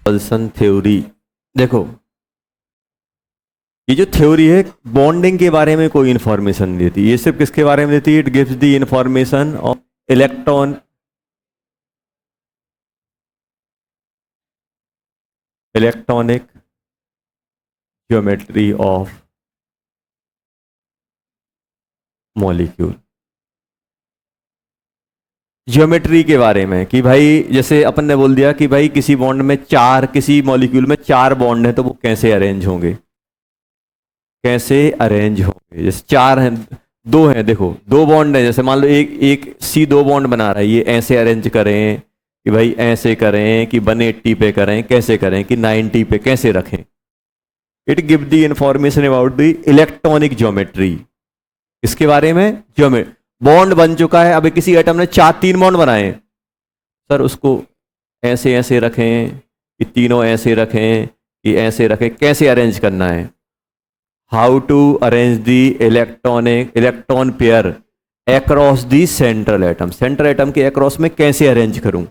Repulsion theory. देखो, ये जो थ्योरी है बॉन्डिंग के बारे में कोई इंफॉर्मेशन नहीं देती, ये सिर्फ किसके बारे में देती है? It gives the information of electronic geometry of molecule. Geometry के बारे में कि भाई जैसे अपन ने बोल दिया कि भाई किसी बॉन्ड में चार, किसी मॉलिक्यूल में चार बॉन्ड है तो वो कैसे अरेंज होंगे, कैसे अरेंज होंगे। जैसे चार हैं, दो हैं, देखो दो बॉन्ड है, जैसे मान लो एक एक सी दो बॉन्ड बना रहा है, ये ऐसे अरेंज करें कि भाई ऐसे करें कि 180 पे करें, कैसे करें कि 90 पे कैसे रखें। It give the information about the electronic geometry. इसके बारे में ज्योमेट्री, बॉन्ड बन चुका है, अब किसी एटम ने चार तीन बॉन्ड बनाए, सर उसको ऐसे ऐसे रखें कि तीनों ऐसे रखें कि ऐसे रखें, कैसे अरेंज करना है। How to arrange the electron pair across the central atom, central atom के अक्रॉस में कैसे अरेंज करूं।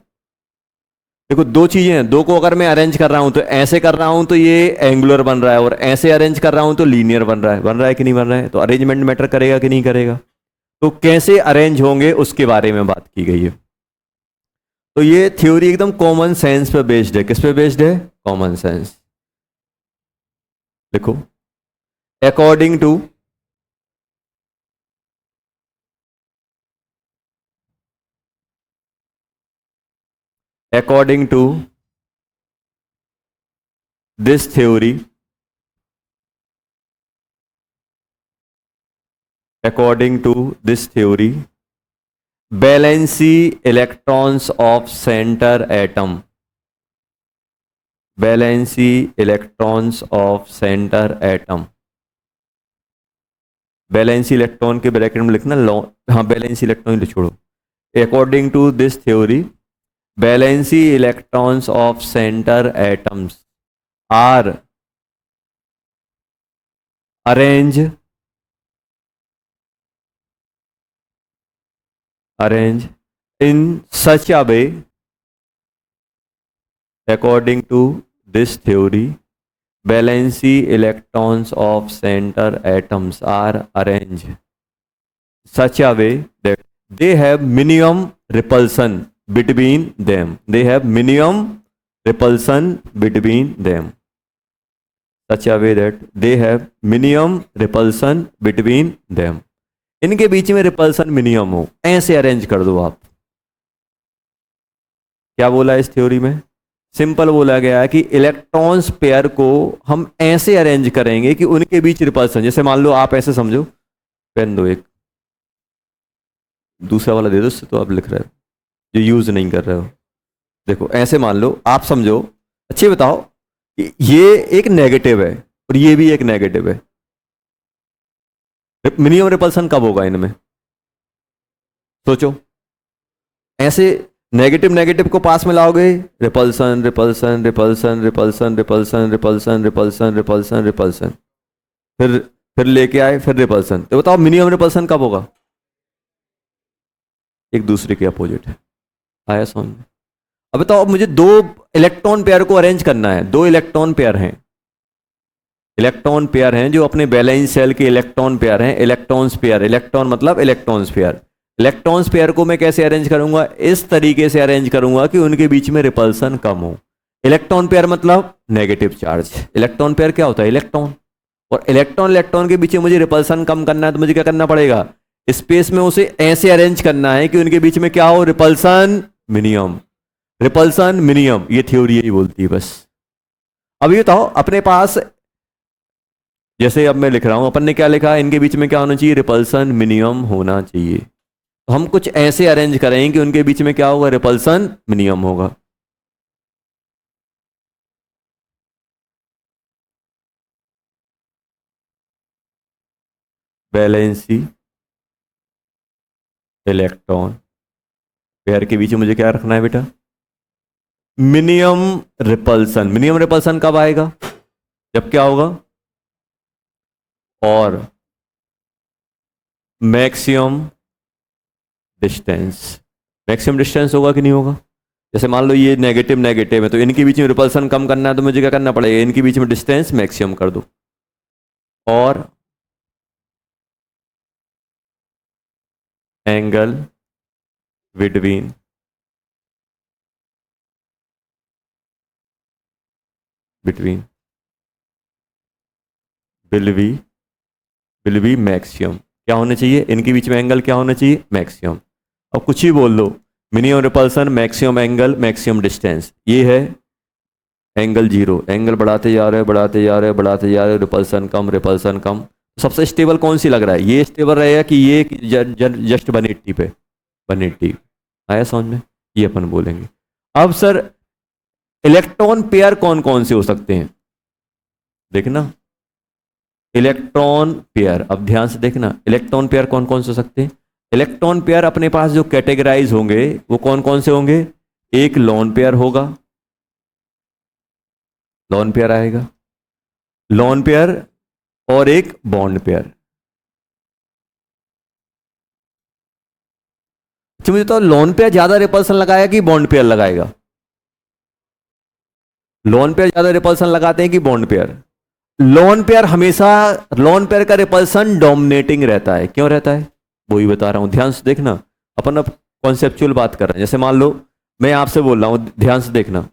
देखो दो चीजें हैं, दो को अगर मैं अरेंज कर रहा हूं तो ऐसे कर रहा हूं तो ये एंगुलर बन रहा है, और ऐसे अरेंज कर रहा हूं तो लीनियर बन रहा है कि नहीं बन रहा है। तो अरेंजमेंट मैटर करेगा कि नहीं करेगा। तो कैसे अरेंज होंगे उसके बारे में बात की गई है। तो ये थ्योरी एकदम कॉमन सेंस पे बेस्ड है। किस पे बेस्ड है? Common sense. देखो, according to this theory, according to this theory, valency electrons of center atom, valency electrons of center atom, valency electron के ब्रैकेट में लिखना हाँ वैलेंसी इलेक्ट्रॉन तो छोड़ो। According to this theory, valency electrons of centre atoms are arrange in such a way, according to this theory, valency electrons of center atoms are arranged such a way that they have minimum repulsion between them. They have minimum repulsion between them. Such a way that they have minimum repulsion between them. इनके बीच में repulsion minimum हो, ऐसे arrange कर दो आप। क्या बोला इस थ्योरी में? सिंपल बोला गया है कि इलेक्ट्रॉन्स पेयर को हम ऐसे अरेंज करेंगे कि उनके बीच रिपल्सन, जैसे मान लो आप ऐसे समझो, पेन दो एक, दूसरा वाला दे दो, तो आप लिख रहे हो जो यूज नहीं कर रहे हो। देखो ऐसे मान लो, आप समझो, अच्छे बताओ कि ये एक नेगेटिव है और ये भी एक नेगेटिव है, मिनिमम रिपल्सन कब होगा इनमें? सोचो, ऐसे नेगेटिव नेगेटिव को पास में लाओगे, repulsion repulsion repulsion repulsion repulsion repulsion repulsion repulsion repulsion, फिर लेके आए, फिर रिपल्सन। तो बताओ मिनिमम रिपल्सन कब होगा? एक दूसरे के अपोजिट है। आया समझ में? अब बताओ, मुझे दो इलेक्ट्रॉन पेयर को अरेंज करना है, दो इलेक्ट्रॉन पेयर हैं, इलेक्ट्रॉन पेयर हैं जो अपने वैलेंस शेल के इलेक्ट्रॉन पेयर हैं, इलेक्ट्रॉन्स पेयर, इलेक्ट्रॉन मतलब इलेक्ट्रॉन्स पेयर। इलेक्ट्रॉन्स पेयर को मैं कैसे अरेंज करूंगा? इस तरीके से अरेंज करूंगा कि उनके बीच में रिपल्सन कम हो। इलेक्ट्रॉन पेयर मतलब नेगेटिव चार्ज। इलेक्ट्रॉन पेयर क्या होता है? इलेक्ट्रॉन। और इलेक्ट्रॉन इलेक्ट्रॉन के बीच में मुझे रिपल्सन कम करना है तो मुझे क्या करना पड़ेगा? स्पेस में उसे ऐसे अरेंज करना है कि उनके बीच में क्या हो? Repulsion minimum. रिपल्सन मिनिमम, ये थ्योरी यही बोलती है बस। अब ये बताओ, अपने पास जैसे अब मैं लिख रहा हूं, अपन ने क्या लिखा? इनके बीच में क्या होना चाहिए? रिपल्सन मिनिमम होना चाहिए। तो हम कुछ ऐसे अरेंज करें कि उनके बीच में क्या होगा? रिपल्सन मिनिमम होगा। वैलेंसी इलेक्ट्रॉन पेयर के बीच में मुझे क्या रखना है बेटा? Minimum repulsion. मिनिमम रिपल्सन कब आएगा? जब क्या होगा? और मैक्सिमम डिस्टेंस। मैक्सिमम डिस्टेंस होगा कि नहीं होगा? जैसे मान लो ये नेगेटिव नेगेटिव है, तो इनके बीच में रिपल्सन कम करना है तो मुझे क्या करना पड़ेगा, इनके बीच में डिस्टेंस मैक्सिमम कर दो। और angle between will be maximum. क्या होने चाहिए, इनके बीच में एंगल क्या होना चाहिए, मैक्सिमम। अब कुछ ही बोल दो, minimum repulsion, maximum angle, maximum distance. ये है एंगल 0, एंगल बढ़ाते जा रहे बढ़ाते जा रहे बढ़ाते जा रहे, रिपल्सन कम रिपल्सन कम। सबसे स्टेबल कौन सी लग रहा है, ये स्टेबल रहेगा कि ये जस्ट 180 पे, 180 आया समझ में, ये अपन बोलेंगे। अब सर इलेक्ट्रॉन पेयर कौन कौन से हो सकते हैं, देखना इलेक्ट्रॉन पेयर, अब ध्यान से देखना इलेक्ट्रॉन पेयर कौन कौन से हो सकते हैं। इलेक्ट्रॉन पेयर अपने पास जो कैटेगराइज होंगे वो कौन कौन से होंगे, एक लोन पेयर होगा, लोन पेयर आएगा, लोन पेयर, और एक बॉन्ड पेयर। अच्छा मुझे तो लोन पेयर ज्यादा रिपल्सन लगाएगा कि बॉन्ड पेयर लगाएगा, लोन पेयर ज्यादा रिपल्सन लगाते हैं कि बॉन्ड पेयर। लोन पेयर हमेशा, लोन पेयर का रिपल्सन डोमिनेटिंग रहता है, क्यों रहता है वही बता रहा हूं, ध्यान से देखना। अपन अब कॉन्सेप्चुअल बात कर रहे हैं, जैसे मान लो मैं आपसे बोल रहा हूं, ध्यान से देखना,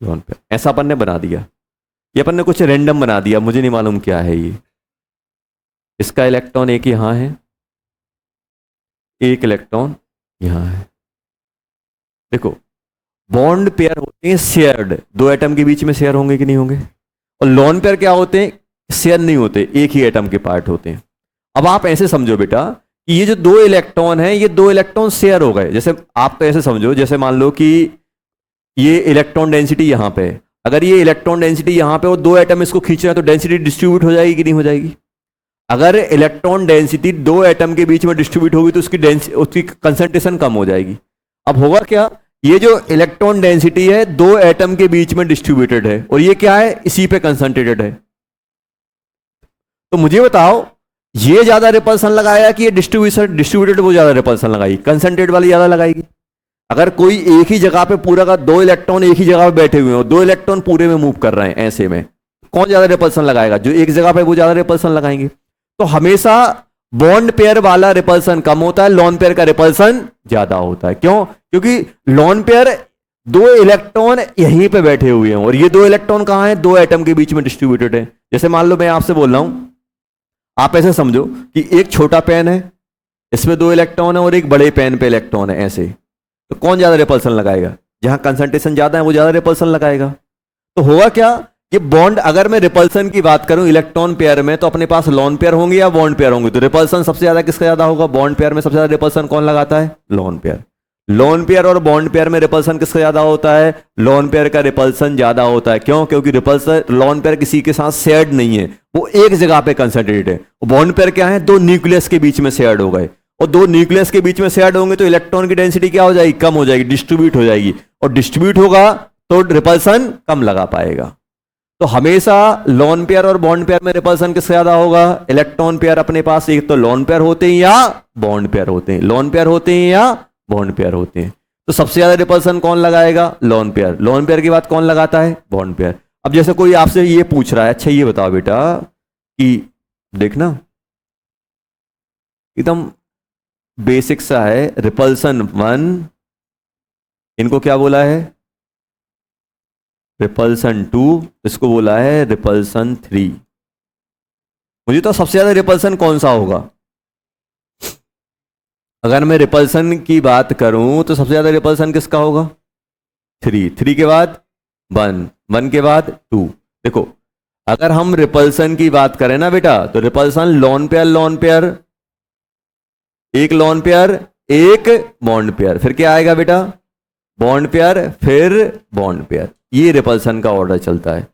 लोन पेयर ऐसा अपन ने बना दिया, ये अपन ने कुछ रैंडम बना दिया, मुझे नहीं मालूम क्या है ये। इसका इलेक्ट्रॉन एक यहां है, एक इलेक्ट्रॉन यहां है। देखो बॉन्ड पेयर होते हैं शेयर्ड, दो एटम के बीच में शेयर होंगे कि नहीं होंगे, और लोन पेयर क्या होते हैं, शेयर नहीं होते, एक ही एटम के पार्ट होते हैं। अब आप ऐसे समझो बेटा कि ये जो दो इलेक्ट्रॉन हैं, ये दो इलेक्ट्रॉन शेयर हो गए। जैसे आप तो ऐसे समझो, जैसे मान लो कि ये इलेक्ट्रॉन डेंसिटी यहां पे है, अगर ये इलेक्ट्रॉन डेंसिटी यहां पे और दो एटम इसको खींच रहे हैं तो डेंसिटी डिस्ट्रीब्यूट हो जाएगी कि नहीं हो जाएगी। अगर इलेक्ट्रॉन डेंसिटी दो एटम के बीच में डिस्ट्रीब्यूट होगी तो उसकी कंसंट्रेशन कम हो जाएगी। अब होगा क्या, ये जो इलेक्ट्रॉन डेंसिटी है दो एटम के बीच में डिस्ट्रीब्यूटेड है, और ये क्या है, इसी पे कंसंट्रेटेड है। तो मुझे बताओ ये ज्यादा रिपल्सन लगाया कि ये डिस्ट्रीब्यूटेड वो ज्यादा रिपल्सन लगाई, कंसंट्रेटेड वाली ज्यादा लगाएगी। अगर कोई एक ही जगह पे पूरा का दो इलेक्ट्रॉन एक ही जगह पे बैठे हुए हो, दो इलेक्ट्रॉन पूरे में मूव कर रहे हैं, ऐसे में कौन ज्यादा रिपल्सन लगाएगा, जो एक जगह पे वो ज्यादा रिपल्सन लगाएंगे। तो हमेशा बॉन्ड पेयर वाला रिपल्सन कम होता है, लोन पेयर का रिपल्सन ज्यादा होता है। क्यों, क्योंकि लोन पेयर दो इलेक्ट्रॉन यहीं पे बैठे हुए हैं और ये दो इलेक्ट्रॉन कहां हैं, दो एटम के बीच में डिस्ट्रीब्यूटेड है। जैसे मान लो मैं आपसे बोल रहा हूं, आप ऐसे समझो कि एक छोटा पेन है, इसमें दो इलेक्ट्रॉन है, और एक बड़े पेन पे इलेक्ट्रॉन है, ऐसे। तो कौन ज्यादा रिपल्सन लगाएगा, जहां कंसंट्रेशन ज्यादा है वो ज्यादा रिपल्सन लगाएगा। तो होगा क्या, ये बॉन्ड, अगर मैं रिपल्सन की बात करूं इलेक्ट्रॉन पेयर में, तो अपने पास लोन पेयर होंगे या बॉन्ड पेयर होंगे, तो रिपल्सन सबसे ज्यादा किसका ज्यादा होगा, बॉन्ड पेयर में सबसे ज्यादा रिपल्सन कौन लगाता है, लोन पेयर। लोन पेयर और बॉन्ड पेयर में रिपल्सन किसका ज्यादा होता है, लोन पेयर का रिपल्सन ज्यादा होता है। क्यों, क्योंकि रिपल्सन, लोन पेयर किसी के साथ शेयर्ड नहीं है, वो एक जगह पे कंसंट्रेटेड है। बॉन्ड पेयर क्या है, दो न्यूक्लियस के बीच में शेयर्ड हो गए, और दो न्यूक्लियस के बीच में शेयर्ड होंगे तो इलेक्ट्रॉन की डेंसिटी क्या हो जाएगी, कम हो जाएगी, डिस्ट्रीब्यूट हो जाएगी, और डिस्ट्रीब्यूट होगा तो रिपल्सन कम लगा पाएगा। तो हमेशा लोन पेयर और बॉन्ड पेयर में रिपल्सन किससे ज्यादा होगा, इलेक्ट्रॉन पेयर अपने पास एक तो लोन पेयर होते हैं या बॉन्ड पेयर होते हैं, लोन पेयर होते हैं या बॉन्ड पेयर होते हैं। तो सबसे ज्यादा रिपल्सन कौन लगाएगा, लोन पेयर। लोन पेयर की बात कौन लगाता है, बॉन्ड पेयर। अब जैसे कोई आपसे ये पूछ रहा है, अच्छा ये बताओ बेटा कि देखना एकदम बेसिक सा है, रिपल्सन 1, इनको क्या बोला है, रिपल्सन 2, इसको बोला है रिपल्सन 3। मुझे तो सबसे ज्यादा रिपल्सन कौन सा होगा, अगर मैं रिपल्सन की बात करूं तो सबसे ज्यादा रिपल्सन किसका होगा, 3, 3 के बाद 1, 1 के बाद 2। देखो अगर हम रिपल्सन की बात करें ना बेटा, तो रिपल्सन लोन पेयर, एक लोन पेयर एक बॉन्ड पेयर, फिर क्या आएगा बेटा, बॉन्ड पेयर फिर बॉन्ड पेयर। ये रिपल्सन का ऑर्डर चलता है।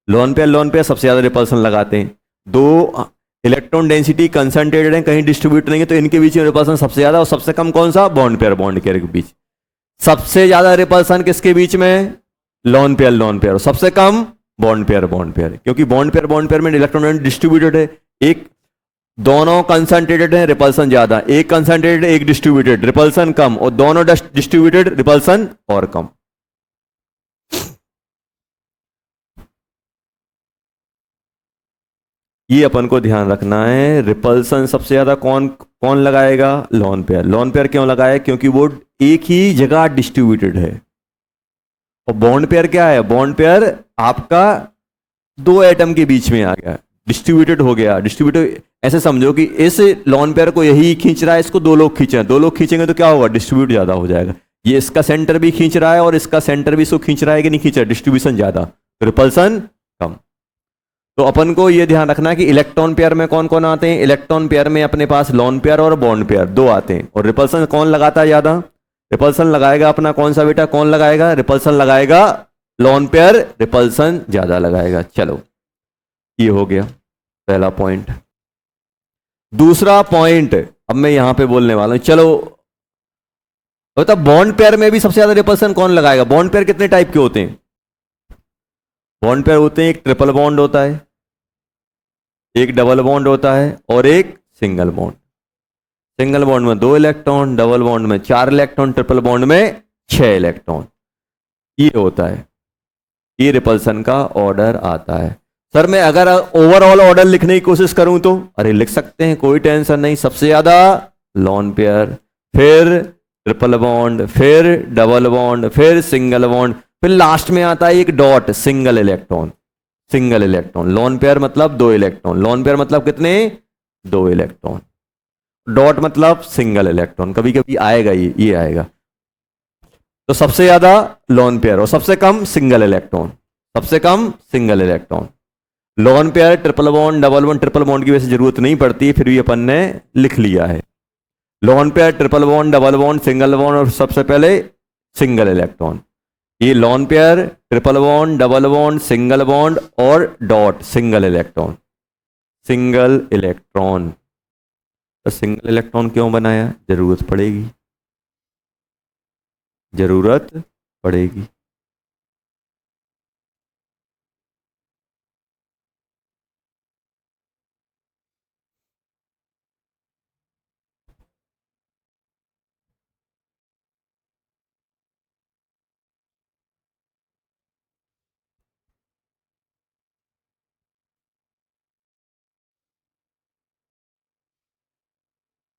लोन पेयर सबसे ज्यादा रिपल्सन लगाते हैं, दो इलेक्ट्रॉन डेंसिटी कंसंट्रेटेड है, कहीं डिस्ट्रीब्यूट नहीं है, तो इनके बीच में रिपल्सन सबसे ज्यादा, और सबसे कम कौन सा, बॉन्ड पेयर के बीच। सबसे ज्यादा रिपल्सन किसके बीच में, लोन पेयर, और सबसे कम बॉन्ड पेयर, क्योंकि बॉन्ड पेयर में इलेक्ट्रॉन डिस्ट्रीब्यूटेड है। एक दोनों कंसंट्रेटेड है, रिपल्सन ज्यादा, एक कंसंट्रेटेड एक डिस्ट्रीब्यूटेड, रिपल्सन कम, और दोनों डिस्ट्रीब्यूटेड, रिपल्सन और कम। ये अपन को ध्यान रखना है। रिपल्सन सबसे ज्यादा कौन कौन लगाएगा? Lone pair. लोन पेयर क्यों लगाए? क्योंकि वो एक ही जगह डिस्ट्रीब्यूटेड है। और बॉन्ड पेयर क्या है? बॉन्ड पेयर आपका दो एटम के बीच में आ गया, डिस्ट्रीब्यूटेड हो गया। डिस्ट्रीब्यूटेड ऐसे समझो कि इस लोन पेयर को यही खींच रहा है, इसको दो लोग खींच रहे हैं, दो लोग खींचेंगे तो क्या होगा? डिस्ट्रीब्यूट ज्यादा हो जाएगा। ये इसका सेंटर भी खींच रहा है और इसका सेंटर भी इसको खींच रहा है कि नहीं खींच रहा है? डिस्ट्रीब्यूशन ज्यादा, रिपल्सन कम। तो अपन को यह ध्यान रखना कि इलेक्ट्रॉन पेयर में कौन कौन आते हैं? इलेक्ट्रॉन पेयर में अपने पास लोन पेयर और बॉन्ड पेयर दो आते हैं। और रिपल्सन कौन लगाता है ज्यादा? रिपल्सन लगाएगा अपना कौन सा बेटा? कौन लगाएगा? रिपल्सन लगाएगा लोन पेयर, रिपल्सन ज्यादा लगाएगा। चलो, ये हो गया पहला पॉइंट। दूसरा पॉइंट अब मैं यहां पे बोलने वाला हूं। चलो बता, बॉन्ड पेयर में भी सबसे ज्यादा रिपल्सन कौन लगाएगा? बॉन्ड पेयर कितने टाइप के होते हैं? बॉन्ड पेयर होते हैं, एक ट्रिपल बॉन्ड होता है, एक डबल बॉन्ड होता है, और एक सिंगल बॉन्ड। सिंगल बॉन्ड में 2 इलेक्ट्रॉन, डबल बॉन्ड में 4 इलेक्ट्रॉन, ट्रिपल बॉन्ड में 6 इलेक्ट्रॉन। ये होता है, ये रिपल्सन का ऑर्डर आता है। सर मैं अगर ओवरऑल ऑर्डर लिखने की कोशिश करूं तो अरे लिख सकते हैं, कोई टेंशन नहीं। सबसे ज्यादा लोन पेयर, फिर ट्रिपल बॉन्ड, फिर डबल बॉन्ड, फिर सिंगल बॉन्ड, फिर लास्ट में आता है एक dot, single electron. Single electron, lone pair मतलब 2 इलेक्ट्रॉन, लोन पेयर मतलब कितने? 2 इलेक्ट्रॉन, डॉट मतलब सिंगल इलेक्ट्रॉन। कभी कभी आएगा ये आएगा। तो सबसे ज्यादा लोन पेयर और सबसे कम सिंगल इलेक्ट्रॉन, सबसे कम single electron. Lone pair, triple bond, double bond, triple bond की वैसे जरूरत नहीं पड़ती, फिर भी अपन ने लिख लिया है। Lone pair, triple bond, double bond, single bond, और सबसे पहले सिंगल इलेक्ट्रॉन। ये lone pair, triple bond, double bond, single bond और dot, single electron. Single electron, तो सिंगल इलेक्ट्रॉन क्यों बनाया? जरूरत पड़ेगी, जरूरत पड़ेगी।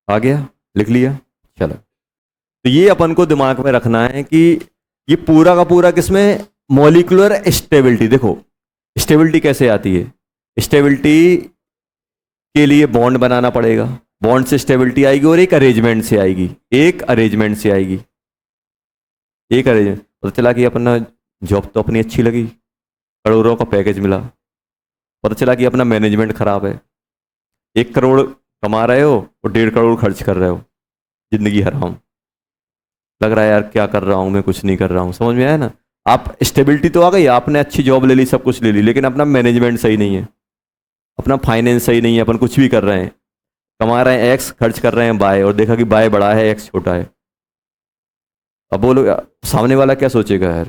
आ गया? लिख लिया? चलो, तो ये अपन को दिमाग में रखना है कि ये पूरा का पूरा किसमें? Molecular stability. देखो स्टेबिलिटी कैसे आती है? स्टेबिलिटी के लिए बॉन्ड बनाना पड़ेगा, बॉन्ड से स्टेबिलिटी आएगी, और एक अरेंजमेंट से आएगी, एक अरेंजमेंट से आएगी, एक अरेंजमेंट। पता चला कि अपना जॉब तो अपनी अच्छी लगी, करोड़ों का पैकेज मिला। पता चला कि अपना मैनेजमेंट खराब है, 1 करोड़ कमा रहे हो और 1.5 करोड़ खर्च कर रहे हो, जिंदगी हराम। लग रहा है यार क्या कर रहा हूं मैं, कुछ नहीं कर रहा हूं। समझ में आया ना? आप स्टेबिलिटी तो आ गई, आपने अच्छी जॉब ले ली, सब कुछ ले ली, लेकिन अपना मैनेजमेंट सही नहीं है, अपना फाइनेंस सही नहीं है। अपन कुछ भी कर रहे हैं, कमा रहे हैं एक्स, खर्च कर रहे हैं बाय, और देखा कि बाय बड़ा है, एक्स छोटा है। अब बोलो सामने वाला क्या सोचेगा? यार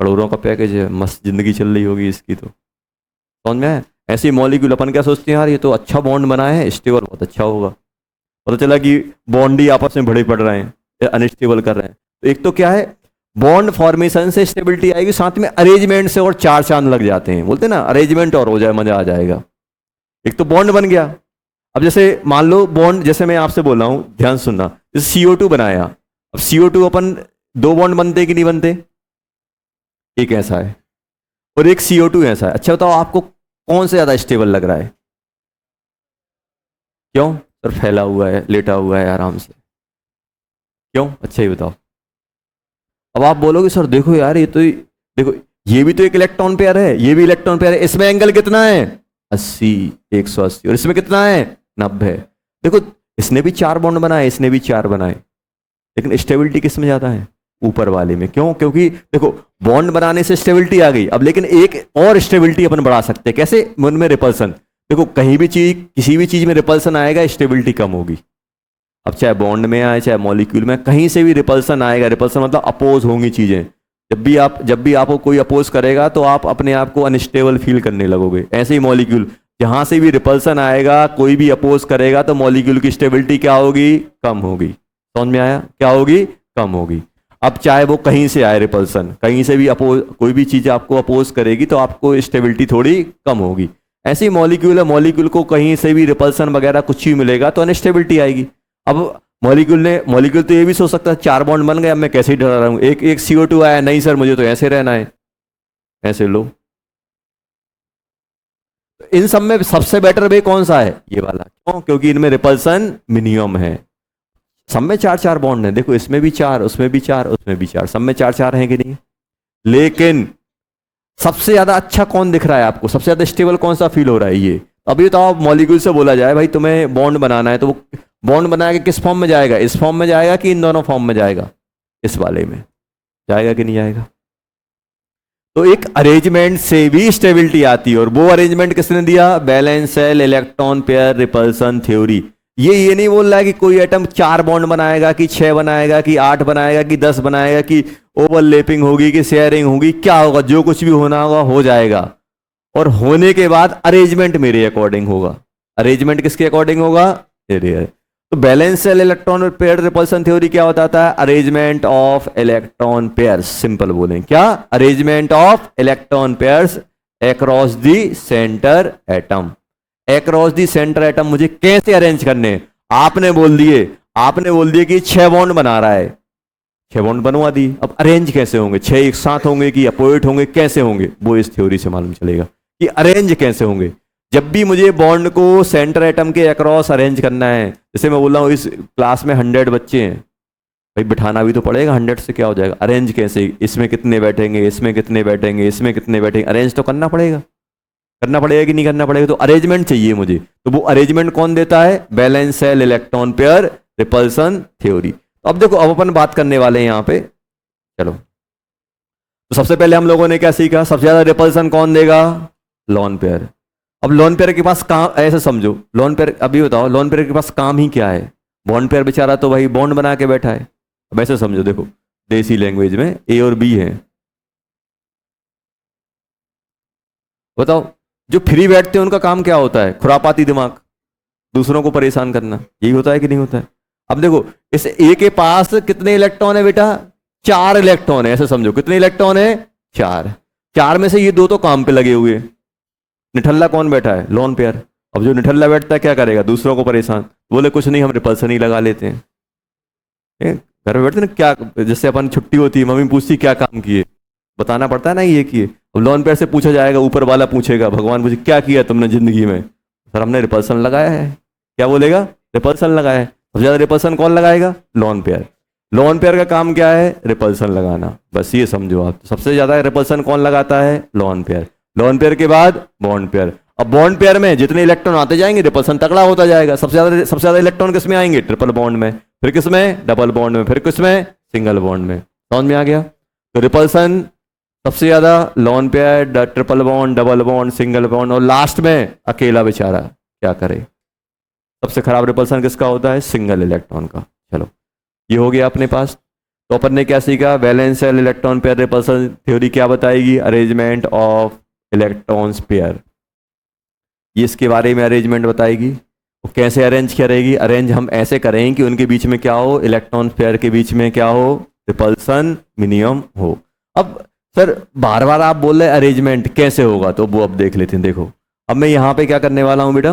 करोड़ों का पैकेज है, मस्त जिंदगी चल रही होगी इसकी। तो समझ में आया? ऐसे मॉलिक्यूल अपन क्या सोचते हैं? यार ये तो अच्छा बॉन्ड बना है, स्टेबल, बहुत अच्छा होगा। पता चला कि बॉन्ड ही आपस में बड़े पड़ रहे हैं, अनस्टेबल कर रहे हैं। तो एक तो क्या है, बॉन्ड फॉर्मेशन से स्टेबिलिटी आएगी, साथ में अरेंजमेंट से और 4 चांद लग जाते हैं। बोलते हैं ना, अरेंजमेंट और हो जाए, मजा आ जाएगा। एक तो बॉन्ड बन गया। अब जैसे मान लो बॉन्ड, जैसे मैं आपसे बोल रहा हूं, ध्यान सुनना, जैसे CO2 बनाया। अब CO2 अपन 2 बॉन्ड बनते कि नहीं बनते? एक ऐसा है और एक CO2 ऐसा है। अच्छा बताओ आपको कौन से ज्यादा स्टेबल लग रहा है? क्यों सर? फैला हुआ है, लेटा हुआ है आराम से। क्यों? अच्छा ही बताओ। अब आप बोलोगे सर देखो यार, ये तो देखो, ये भी तो एक इलेक्ट्रॉन पेयर है, ये भी इलेक्ट्रॉन पेयर है, इसमें एंगल कितना है? 80, 180, और इसमें कितना है? 90। देखो इसने भी 4 बॉन्ड बनाए, इसने भी 4 बनाए, लेकिन स्टेबिलिटी किस में ज्यादा है? ऊपर वाले में। क्यों? क्योंकि देखो बॉन्ड बनाने से स्टेबिलिटी आ गई, अब लेकिन एक और स्टेबिलिटी अपन बढ़ा सकते हैं। कैसे? उनमें रिपल्सन। देखो कहीं भी चीज, किसी भी चीज में रिपल्सन आएगा, स्टेबिलिटी कम होगी। अब चाहे बॉन्ड में आए, चाहे मॉलिक्यूल में, कहीं से भी रिपल्सन आएगा। रिपल्सन मतलब अपोज होंगी चीजें, जब भी आपको कोई अपोज करेगा तो आप अपने आप को अनस्टेबल फील करने लगोगे। ऐसे ही मॉलिक्यूल, जहां से भी रिपल्सन आएगा, कोई भी अपोज करेगा तो मॉलिक्यूल की स्टेबिलिटी क्या होगी? कम होगी। समझ में आया? क्या होगी? कम होगी। अब चाहे वो कहीं से आए रिपल्सन, कहीं से भी अपोज, कोई भी चीज आपको अपोज करेगी तो आपको स्टेबिलिटी थोड़ी कम होगी। ऐसे ही मॉलिक्यूल है, मॉलिक्यूल को कहीं से भी रिपल्सन वगैरह कुछ भी मिलेगा तो अनस्टेबिलिटी आएगी। अब मॉलिक्यूल तो ये भी सोच सकता है 4 बॉन्ड बन गए, अब मैं कैसे ही डरा रहा हूँ, एक एक CO2 आया, नहीं सर मुझे तो ऐसे रहना है, ऐसे लो। इन सब में सबसे बेटर वे कौन सा है? ये वाला। क्यों? क्योंकि इनमें रिपल्सन मिनिमम है। सब में 4-4 बॉन्ड है, देखो इसमें भी 4, उसमें भी 4, उसमें भी 4, सब में 4-4 हैं कि नहीं? लेकिन सबसे ज्यादा अच्छा कौन दिख रहा है आपको? सबसे ज्यादा स्टेबल कौन सा फील हो रहा है? ये। अभी तो आप मॉलिक्यूल से बोला जाए भाई तुम्हें बॉन्ड बनाना है, तो वो बॉन्ड बना के किस फॉर्म में जाएगा? इस फॉर्म में जाएगा कि इन दोनों फॉर्म में जाएगा? इस वाले में जाएगा कि नहीं जाएगा? तो एक अरेंजमेंट से भी स्टेबिलिटी आती है, और वो अरेंजमेंट किसने दिया? Balance cell electron pair repulsion theory. ये नहीं बोल रहा है कि कोई एटम 4 बॉन्ड बनाएगा कि 6 बनाएगा कि 8 बनाएगा कि 10 बनाएगा कि ओवरलैपिंग होगी कि शेयरिंग होगी, क्या होगा? जो कुछ भी होना होगा हो जाएगा। और होने के बाद अरेंजमेंट मेरे अकॉर्डिंग होगा। अरेंजमेंट किसके अकॉर्डिंग होगा? मेरे। तो balance cell electron pair repulsion theory क्या बताता है? Arrangement of electron pairs. Simple बोलें क्या? Arrangement of electron pairs across the centre atom. Across the centre atom मुझे कैसे अरेंज करने? आपने बोल दिए कि 6 बॉन्ड बना रहा है, 6 बॉन्ड बनवा दी। अब अरेंज कैसे होंगे? 6 एक साथ होंगे कि अपोजिट होंगे? कैसे होंगे? वो इस थ्योरी से मालूम चलेगा कि अरेंज कैसे होंगे। जब भी मुझे बॉन्ड को सेंटर एटम के अक्रॉस अरेंज करना है, जैसे मैं बोल रहा हूं इस क्लास में 100 बच्चे हैं, भाई बिठाना भी तो पड़ेगा, 100 से क्या हो जाएगा? अरेंज कैसे? इसमें कितने बैठेंगे, इसमें कितने बैठेंगे, इसमें कितने बैठेंगे, अरेंज तो करना पड़ेगा कि नहीं करना पड़ेगा? तो अरेंजमेंट चाहिए मुझे, तो वो अरेंजमेंट कौन देता है? Balance cell electron pair repulsion theory. तो अब देखो, अब अपन बात करने वाले हैं यहां पे। चलो, तो सबसे पहले हम लोगों ने क्या सीखा? सबसे ज्यादा रिपल्सन कौन देगा? Lone pair. अब लोन पेयर के पास काम, ऐसे समझो, लोन पेयर, अभी बताओ लोन पेयर के पास काम ही क्या है? बॉन्ड पेयर बेचारा तो भाई बॉन्ड बना के बैठा है। अब ऐसे समझो, देखो देसी लैंग्वेज में A और B है, बताओ जो फ्री बैठते हैं उनका काम क्या होता है? खुरापाती दिमाग, दूसरों को परेशान करना, यही होता है कि नहीं होता है? अब देखो, इस A के पास कितने इलेक्ट्रॉन है बेटा? 4 इलेक्ट्रॉन है। ऐसे समझो, कितने इलेक्ट्रॉन है? 4 में से ये 2 तो काम पे लगे हुए। निठल्ला कौन बैठा है? Lone pair. अब जो निठल्ला बैठता है क्या करेगा? दूसरों को परेशान। बोले कुछ नहीं, हम रिपल्सन ही लगा लेते हैं। घर में बैठते ना, क्या जैसे अपन छुट्टी होती है, मम्मी पूछती क्या काम किए, बताना पड़ता है ना ये किए। अब लोन पेयर से पूछा जाएगा, ऊपर वाला पूछेगा, भगवान पूछे क्या किया तुमने जिंदगी में? सर हमने रिपल्सन लगाया है। क्या बोलेगा? रिपल्सन लगाया है। सबसे ज्यादा रिपल्सन कौन लगाएगा? Lone pair. लोन पेयर का काम क्या है? रिपल्सन लगाना। बस ये समझो आप, सबसे ज्यादा रिपल्सन कौन लगाता है? Lone pair. लोन पेयर के बाद बॉन्ड पेयर। अब बॉन्ड पेयर में जितने इलेक्ट्रॉन आते जाएंगे रिपल्सन तगड़ा होता जाएगा। सबसे ज्यादा इलेक्ट्रॉन किस में आएंगे? ट्रिपल बॉन्ड में, फिर किस में? डबल बॉन्ड में, फिर किस में? सिंगल बॉन्ड में। समझ में आ गया? तो रिपल्सन सबसे ज्यादा loan pair, triple bond, double bond, single bond, और लास्ट में अकेला बेचारा क्या करे? सबसे खराब रिपल्सन किसका होता है? सिंगल इलेक्ट्रॉन का। चलो, ये हो गया अपने पास। तो अपन ने क्या सीखा? Valence shell electron pair repulsion theory क्या बताएगी? Arrangement of electrons pair. ये इसके बारे में अरेंजमेंट बताएगी। वो कैसे अरेंज करेगी? अरेंज हम ऐसे करें कि उनके बीच में क्या हो? इलेक्ट्रॉन पेयर के बीच में क्या हो? रिपल्सन मिनिमम हो। अब सर बार बार आप बोल रहे अरेंजमेंट कैसे होगा, तो वो अब देख लेते हैं। देखो, अब मैं यहां पे क्या करने वाला हूं बेटा?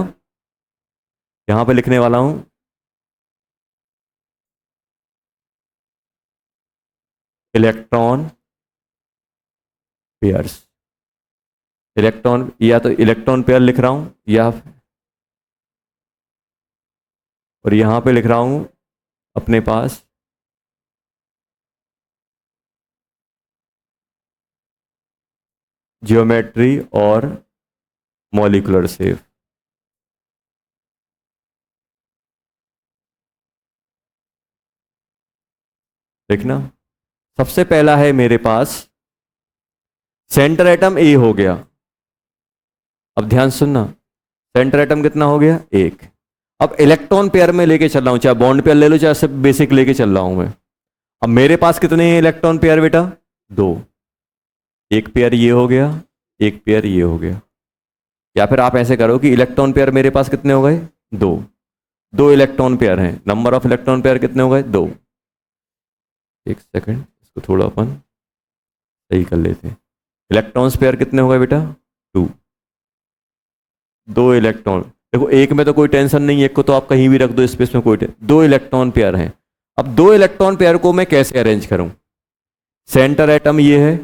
यहां पे लिखने वाला हूं इलेक्ट्रॉन पेयर्स। इलेक्ट्रॉन, या तो इलेक्ट्रॉन पेयर लिख रहा हूं, या और यहां पे लिख रहा हूं अपने पास ज्योमेट्री और मॉलिक्यूलर शेप। देखना, सबसे पहला है मेरे पास सेंटर एटम A हो गया। अब ध्यान सुनना, सेंटर एटम कितना हो गया? 1। अब इलेक्ट्रॉन पेयर में लेके चल रहा हूं, चाहे बॉन्ड पेयर ले लो चाहे सिर्फ बेसिक लेके चल रहा हूं मैं। अब मेरे पास कितने इलेक्ट्रॉन पेयर बेटा? दो, एक पेयर ये हो गया, एक पेयर ये हो गया। या फिर आप ऐसे करो कि इलेक्ट्रॉन पेयर मेरे पास कितने हो गए? दो। दो इलेक्ट्रॉन पेयर हैं, नंबर ऑफ इलेक्ट्रॉन पेयर कितने हो गए? दो। एक सेकंड, इसको थोड़ा अपन सही कर लेते हैं। इलेक्ट्रॉन्स पेयर कितने हो गए बेटा? टू। दो इलेक्ट्रॉन, देखो एक में तो कोई टेंशन नहीं है, एक को तो आप कहीं भी रख दो स्पेस में, कोई दो इलेक्ट्रॉन पेयर हैं। अब दो इलेक्ट्रॉन पेयर को मैं कैसे अरेंज करूं? सेंटर एटम ये है,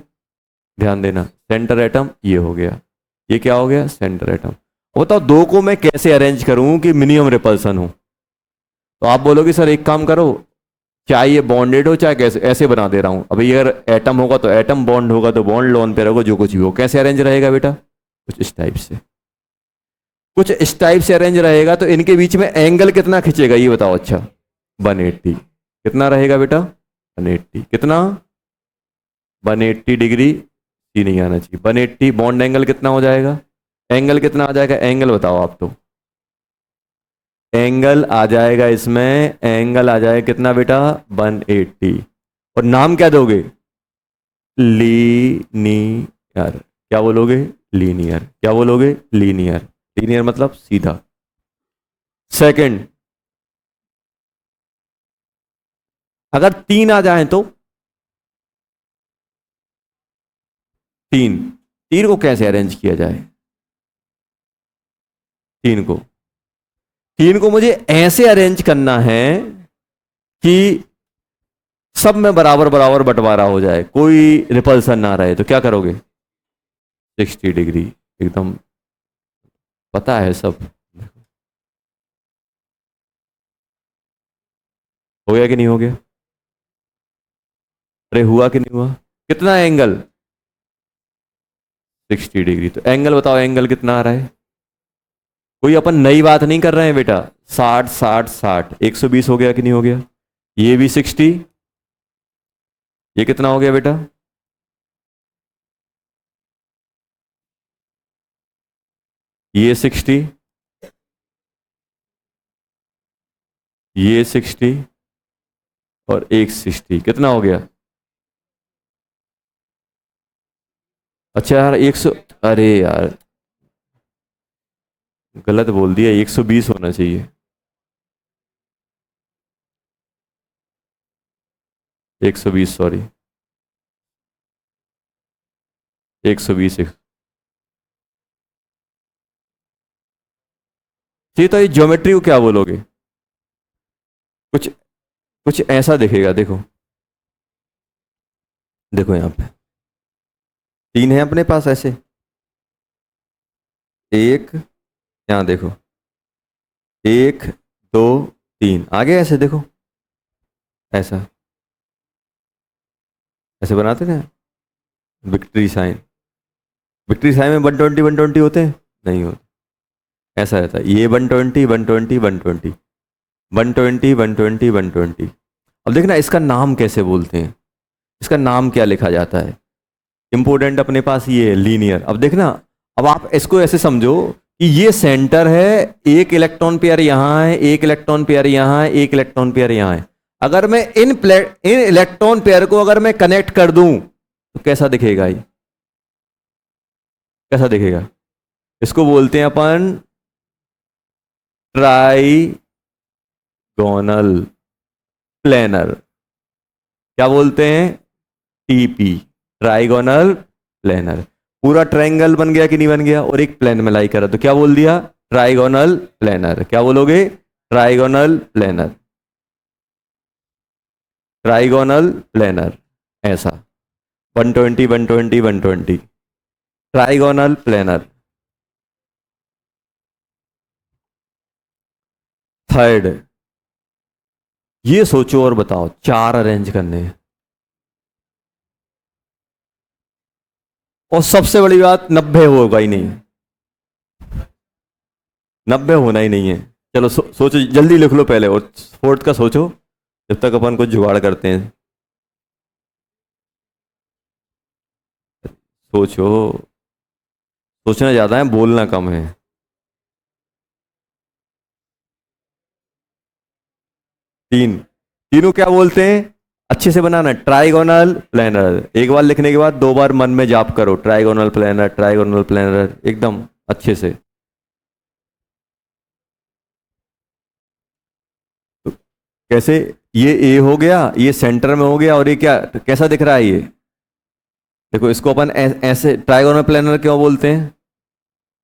ध्यान देना, सेंटर एटम ये हो गया, ये क्या हो गया? Centre atom. बताओ दो को मैं कैसे अरेंज करूं कि मिनिमम रिपल्सन हो? तो आप बोलोगे सर एक काम करो, चाहे ये बॉन्डेड हो चाहे कैसे, ऐसे बना दे रहा हूं। अभी अगर एटम होगा तो एटम, बॉन्ड होगा तो बॉन्ड, लोन पेयर होगा जो कुछ भी हो, कैसे अरेंज रहेगा बेटा? कुछ इस टाइप से, कुछ इस टाइप से अरेंज रहेगा। तो इनके बीच में एंगल कितना खींचेगा ये बताओ? अच्छा 180। कितना रहेगा बेटा? 180। कितना? 180 डिग्री। सी नहीं आना चाहिए, 180। बॉन्ड एंगल कितना हो जाएगा? एंगल कितना आ जाएगा? एंगल बताओ आप तो। एंगल आ जाएगा इसमें, एंगल आ जाएगा कितना बेटा? 180। और नाम क्या दोगे? लीनियर। क्या बोलोगे? लीनियर। क्या बोलोगे? लीनियर। लीनियर मतलब सीधा। सेकंड, अगर तीन आ जाए तो? तीन, तीन को कैसे अरेंज किया जाए? तीन को, तीन को मुझे ऐसे अरेंज करना है कि सब में बराबर बराबर बंटवारा हो जाए, कोई रिपल्सन ना रहे। तो क्या करोगे? 60 डिग्री, एकदम पता है सब। हो गया कि नहीं हो गया? अरे हुआ कि नहीं हुआ? कितना एंगल? 60 डिग्री। तो एंगल बताओ, एंगल कितना आ रहा है? कोई अपन नई बात नहीं कर रहे हैं बेटा। 60 60 60, 120 हो गया कि नहीं हो गया? ये भी 60, ये कितना हो गया बेटा? ये 60, ये 60 और एक 60, कितना हो गया? अच्छा यार 100, अरे यार गलत बोल दिया, 120 होना चाहिए। 120, सॉरी, 120। ठीक, तो ये ज्योमेट्री को क्या बोलोगे? कुछ कुछ ऐसा दिखेगा, देखो, देखो यहाँ पे तीन है अपने पास ऐसे, एक, यहाँ देखो, एक, दो, तीन, आगे ऐसे देखो, ऐसा, ऐसे बनाते ना विक्ट्री साइन। विक्ट्री साइन में 120 120 होते हैं? नहीं होते। ऐसा रहता है, ये 120 120 120 120 120 120। अब देखना इसका नाम कैसे बोलते हैं, इसका नाम क्या लिखा जाता है? इंपोर्टेंट अपने पास ये है, लीनियर। अब देखना, अब आप इसको ऐसे समझो कि ये सेंटर है, एक इलेक्ट्रॉन पेयर यहां है, एक इलेक्ट्रॉन पेयर यहां है, एक इलेक्ट्रॉन पेयर यहां है। अगर मैं इन इलेक्ट्रॉन पेयर को अगर मैं कनेक्ट कर दूं तो कैसा दिखेगा ये? कैसा दिखेगा? इसको बोलते हैं अपन ट्राइगोनल प्लेनर। क्या बोलते हैं? TP, trigonal planar. पूरा ट्रायंगल बन गया कि नहीं बन गया? और एक प्लेन में लाई करा तो क्या बोल दिया? Trigonal planar. क्या बोलोगे? ट्राइगोनल प्लेनर, ट्राइगोनल प्लेनर, ऐसा 120 120 120, ट्राइगोनल प्लेनर। थर्ड, ये सोचो और बताओ, चार अरेंज करने हैं, और सबसे बड़ी बात 90 होगा ही नहीं, 90 होना ही नहीं है। चलो सोचो, जल्दी लिख लो पहले, और फोर्थ का सोचो जब तक अपन कुछ जुगाड़ करते हैं। सोचो, सोचना ज्यादा है, बोलना कम है। तीन, तीनों क्या बोलते हैं? अच्छे से बनाना, ट्राइगोनल प्लेनर। एक बार लिखने के बाद 2 बार मन में जाप करो, ट्राइगोनल प्लेनर, ट्राइगोनल प्लेनर, एकदम अच्छे से। तो कैसे, ये ए हो गया, ये सेंटर में हो गया, और ये क्या, कैसा दिख रहा है ये? देखो इसको अपन ऐसे ट्राइगोनल प्लेनर क्यों बोलते हैं?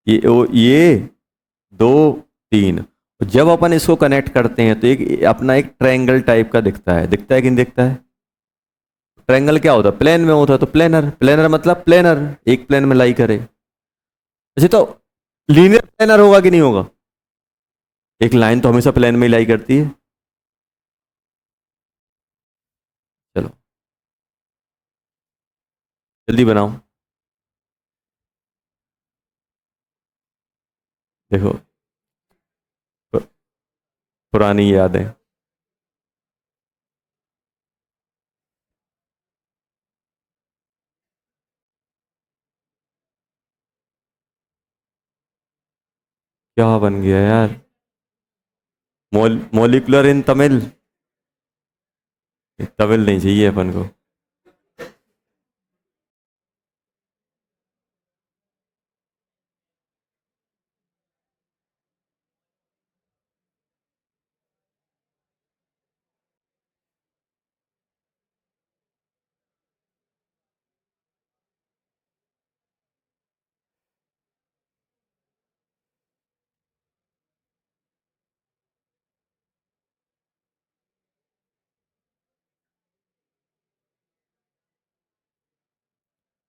ये 2 3, जब अपन इसको कनेक्ट करते हैं तो एक अपना एक ट्रायंगल टाइप का दिखता है कि नहीं दिखता है? ट्रायंगल क्या होता है? प्लेन में होता है, तो प्लेनर, प्लेनर मतलब प्लेनर, एक प्लेन में लाई करे। अच्छा, तो लीनियर प्लेनर होगा कि नहीं होगा? एक लाइन तो हमेशा प्लेन में ही लाई करती है। चलो जल्दी बनाओ। देखो, पु- पुरानी यादें। क्या बन गया यार? मोलिकुलर इन तमिल। तमिल नहीं चाहिए अपन को।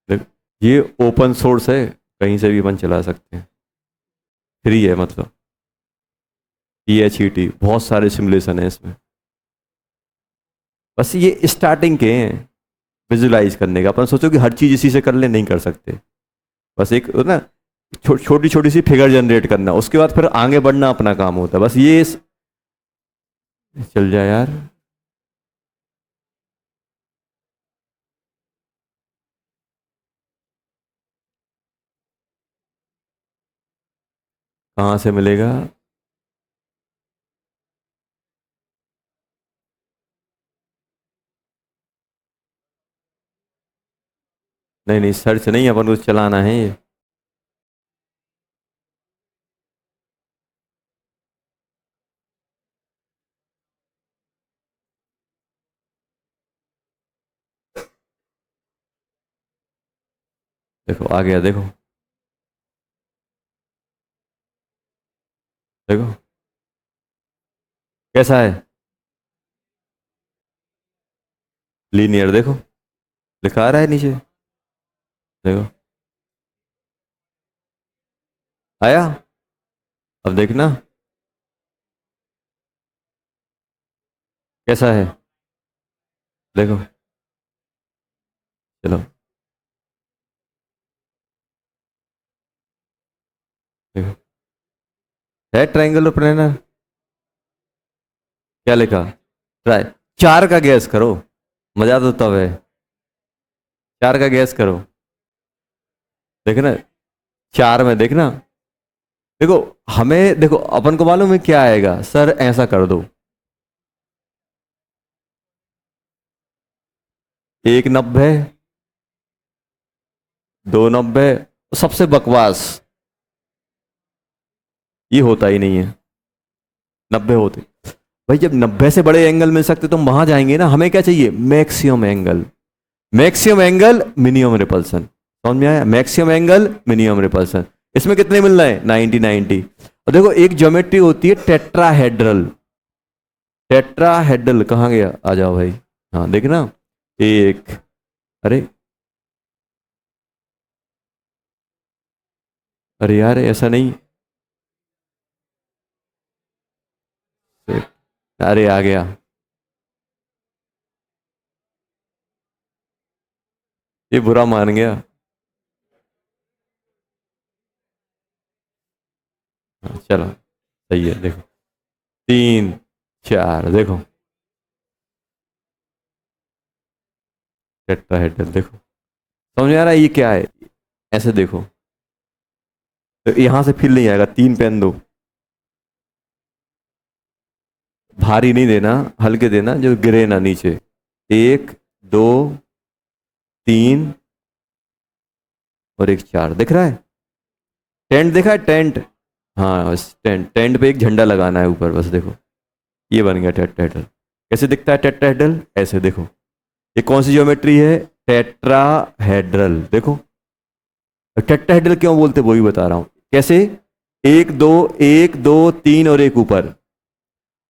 देख, ये ओपन सोर्स है, कहीं से भी अपन चला सकते हैं, फ्री है मतलब। PHET, बहुत सारे सिमुलेशन है इसमें। बस ये स्टार्टिंग के हैं विजुलाइज करने का। अपन सोचो कि हर चीज इसी से कर ले, नहीं कर सकते। बस एक ना छोटी छोटी सी फिगर जनरेट करना, उसके बाद फिर आगे बढ़ना अपना काम होता है। बस ये चल जाए यार। कहाँ से मिलेगा? नहीं नहीं, सर्च नहीं, अपन को चलाना है ये। देखो आ गया, देखो देखो कैसा है, लीनियर। देखो लिखा आ रहा है नीचे, देखो आया। अब देखना कैसा है, देखो। चलो देखो, है ट्रायंगल प्लेनर। क्या लिखा? ट्राई, 4 का गैस करो, मजा तो तब है। 4 का गैस करो, देखना 4 में, देखना। देखो हमें, देखो अपन को मालूम है क्या आएगा, सर ऐसा कर दो। 1 90, 2 90, सबसे बकवास ये होता ही नहीं है। 90 होते, भाई जब 90 से बड़े एंगल मिल सकते तो हम वहां जाएंगे ना। हमें क्या चाहिए? Maximum angle, maximum angle minimum repulsion. समझ में आया? Maximum angle minimum repulsion. इसमें कितने मिल रहे हैं? 90 90। और देखो एक ज्योमेट्री होती है टेट्राहेड्रल। टेट्राहेड्रल कहाँ गया? आ जाओ भाई। हाँ देखना, एक, अरे अरे यार ऐसा नहीं, अरे आ गया, ये बुरा मान गया। हाँ, चलो सही है, देखो 3 4, देखो टेट्राहेड्रल, देखो समझ में आ रहा है ये क्या है? ऐसे देखो, तो यहां से फिर नहीं आएगा, 3 पेन दो, भारी नहीं देना, हल्के देना जो गिरे ना नीचे। 1 2 3 और एक 4, दिख रहा है? टेंट देखा है? टेंट, हाँ बस टेंट, टेंट पे एक झंडा लगाना है ऊपर, बस देखो ये बन गया टेट्राहेड्रल। कैसे दिखता है टेट्राहेड्रल? ऐसे देखो। ये कौन सी ज्योमेट्री है? टेट्राहेड्रल। देखो टेट्राहेड्रल क्यों बोलते वो भी बता रहा हूं। कैसे? 1 2 1 2 3 और एक ऊपर।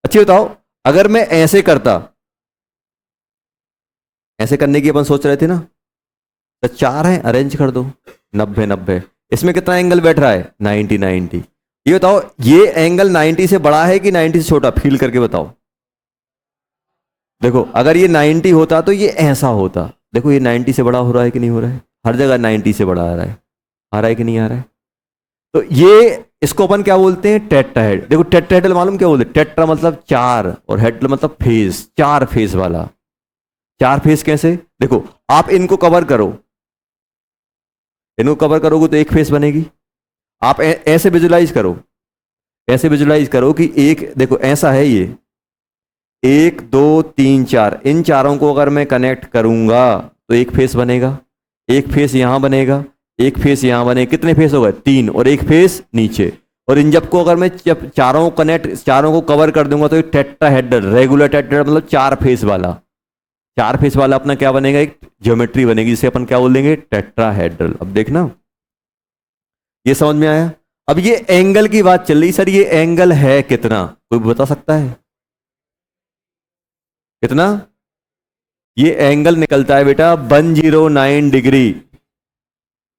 अच्छी बताओ, अगर मैं ऐसे करता, ऐसे करने की अपन सोच रहे थे ना, तो 4 है, अरेंज कर दो 90 90। इसमें कितना एंगल बैठ रहा है? 90 90। ये बताओ ये एंगल 90 से बड़ा है कि 90 से छोटा? फील करके बताओ। देखो अगर ये 90 होता तो ये ऐसा होता। देखो ये 90 से बड़ा हो रहा है कि नहीं हो रहा है? हर जगह 90 से बड़ा आ रहा है कि नहीं आ रहा है? तो ये इसको अपन क्या बोलते हैं? टेट्राहेड। देखो टेट्राहेड्रल मालूम क्या बोलते हैं? टेट्रा मतलब 4 और हेड्रल मतलब फेस, 4 फेस वाला। 4 फेस कैसे? देखो आप इनको कवर करो, इनको कवर करोगे तो एक फेस बनेगी। आप ऐसे विजुलाइज करो, ऐसे विजुलाइज करो कि एक, देखो ऐसा है ये 1 2 3 4, इन चारों को अगर मैं कनेक्ट करूंगा तो एक फेस बनेगा। एक फेस यहां बनेगा, एक फेस यहां बनेगा। कितने फेस हो गए? 3, और एक फेस नीचे। और इन जब को अगर मैं जब चारों कनेक्ट, चारों को कवर कर दूंगा तो एक टेट्राहेड्रल, रेगुलर टेट्राहेड्रल मतलब 4 फेस वाला। 4 फेस वाला अपना क्या बनेगा? एक ज्योमेट्री बनेगी जिसे अपन क्या बोल देंगे? टेट्राहेड्रल। अब देखना ये समझ में आया? अब ये एंगल की बात चल रही सर, ये एंगल है कितना? कोई बता सकता है कितना? ये एंगल निकलता है बेटा 109 डिग्री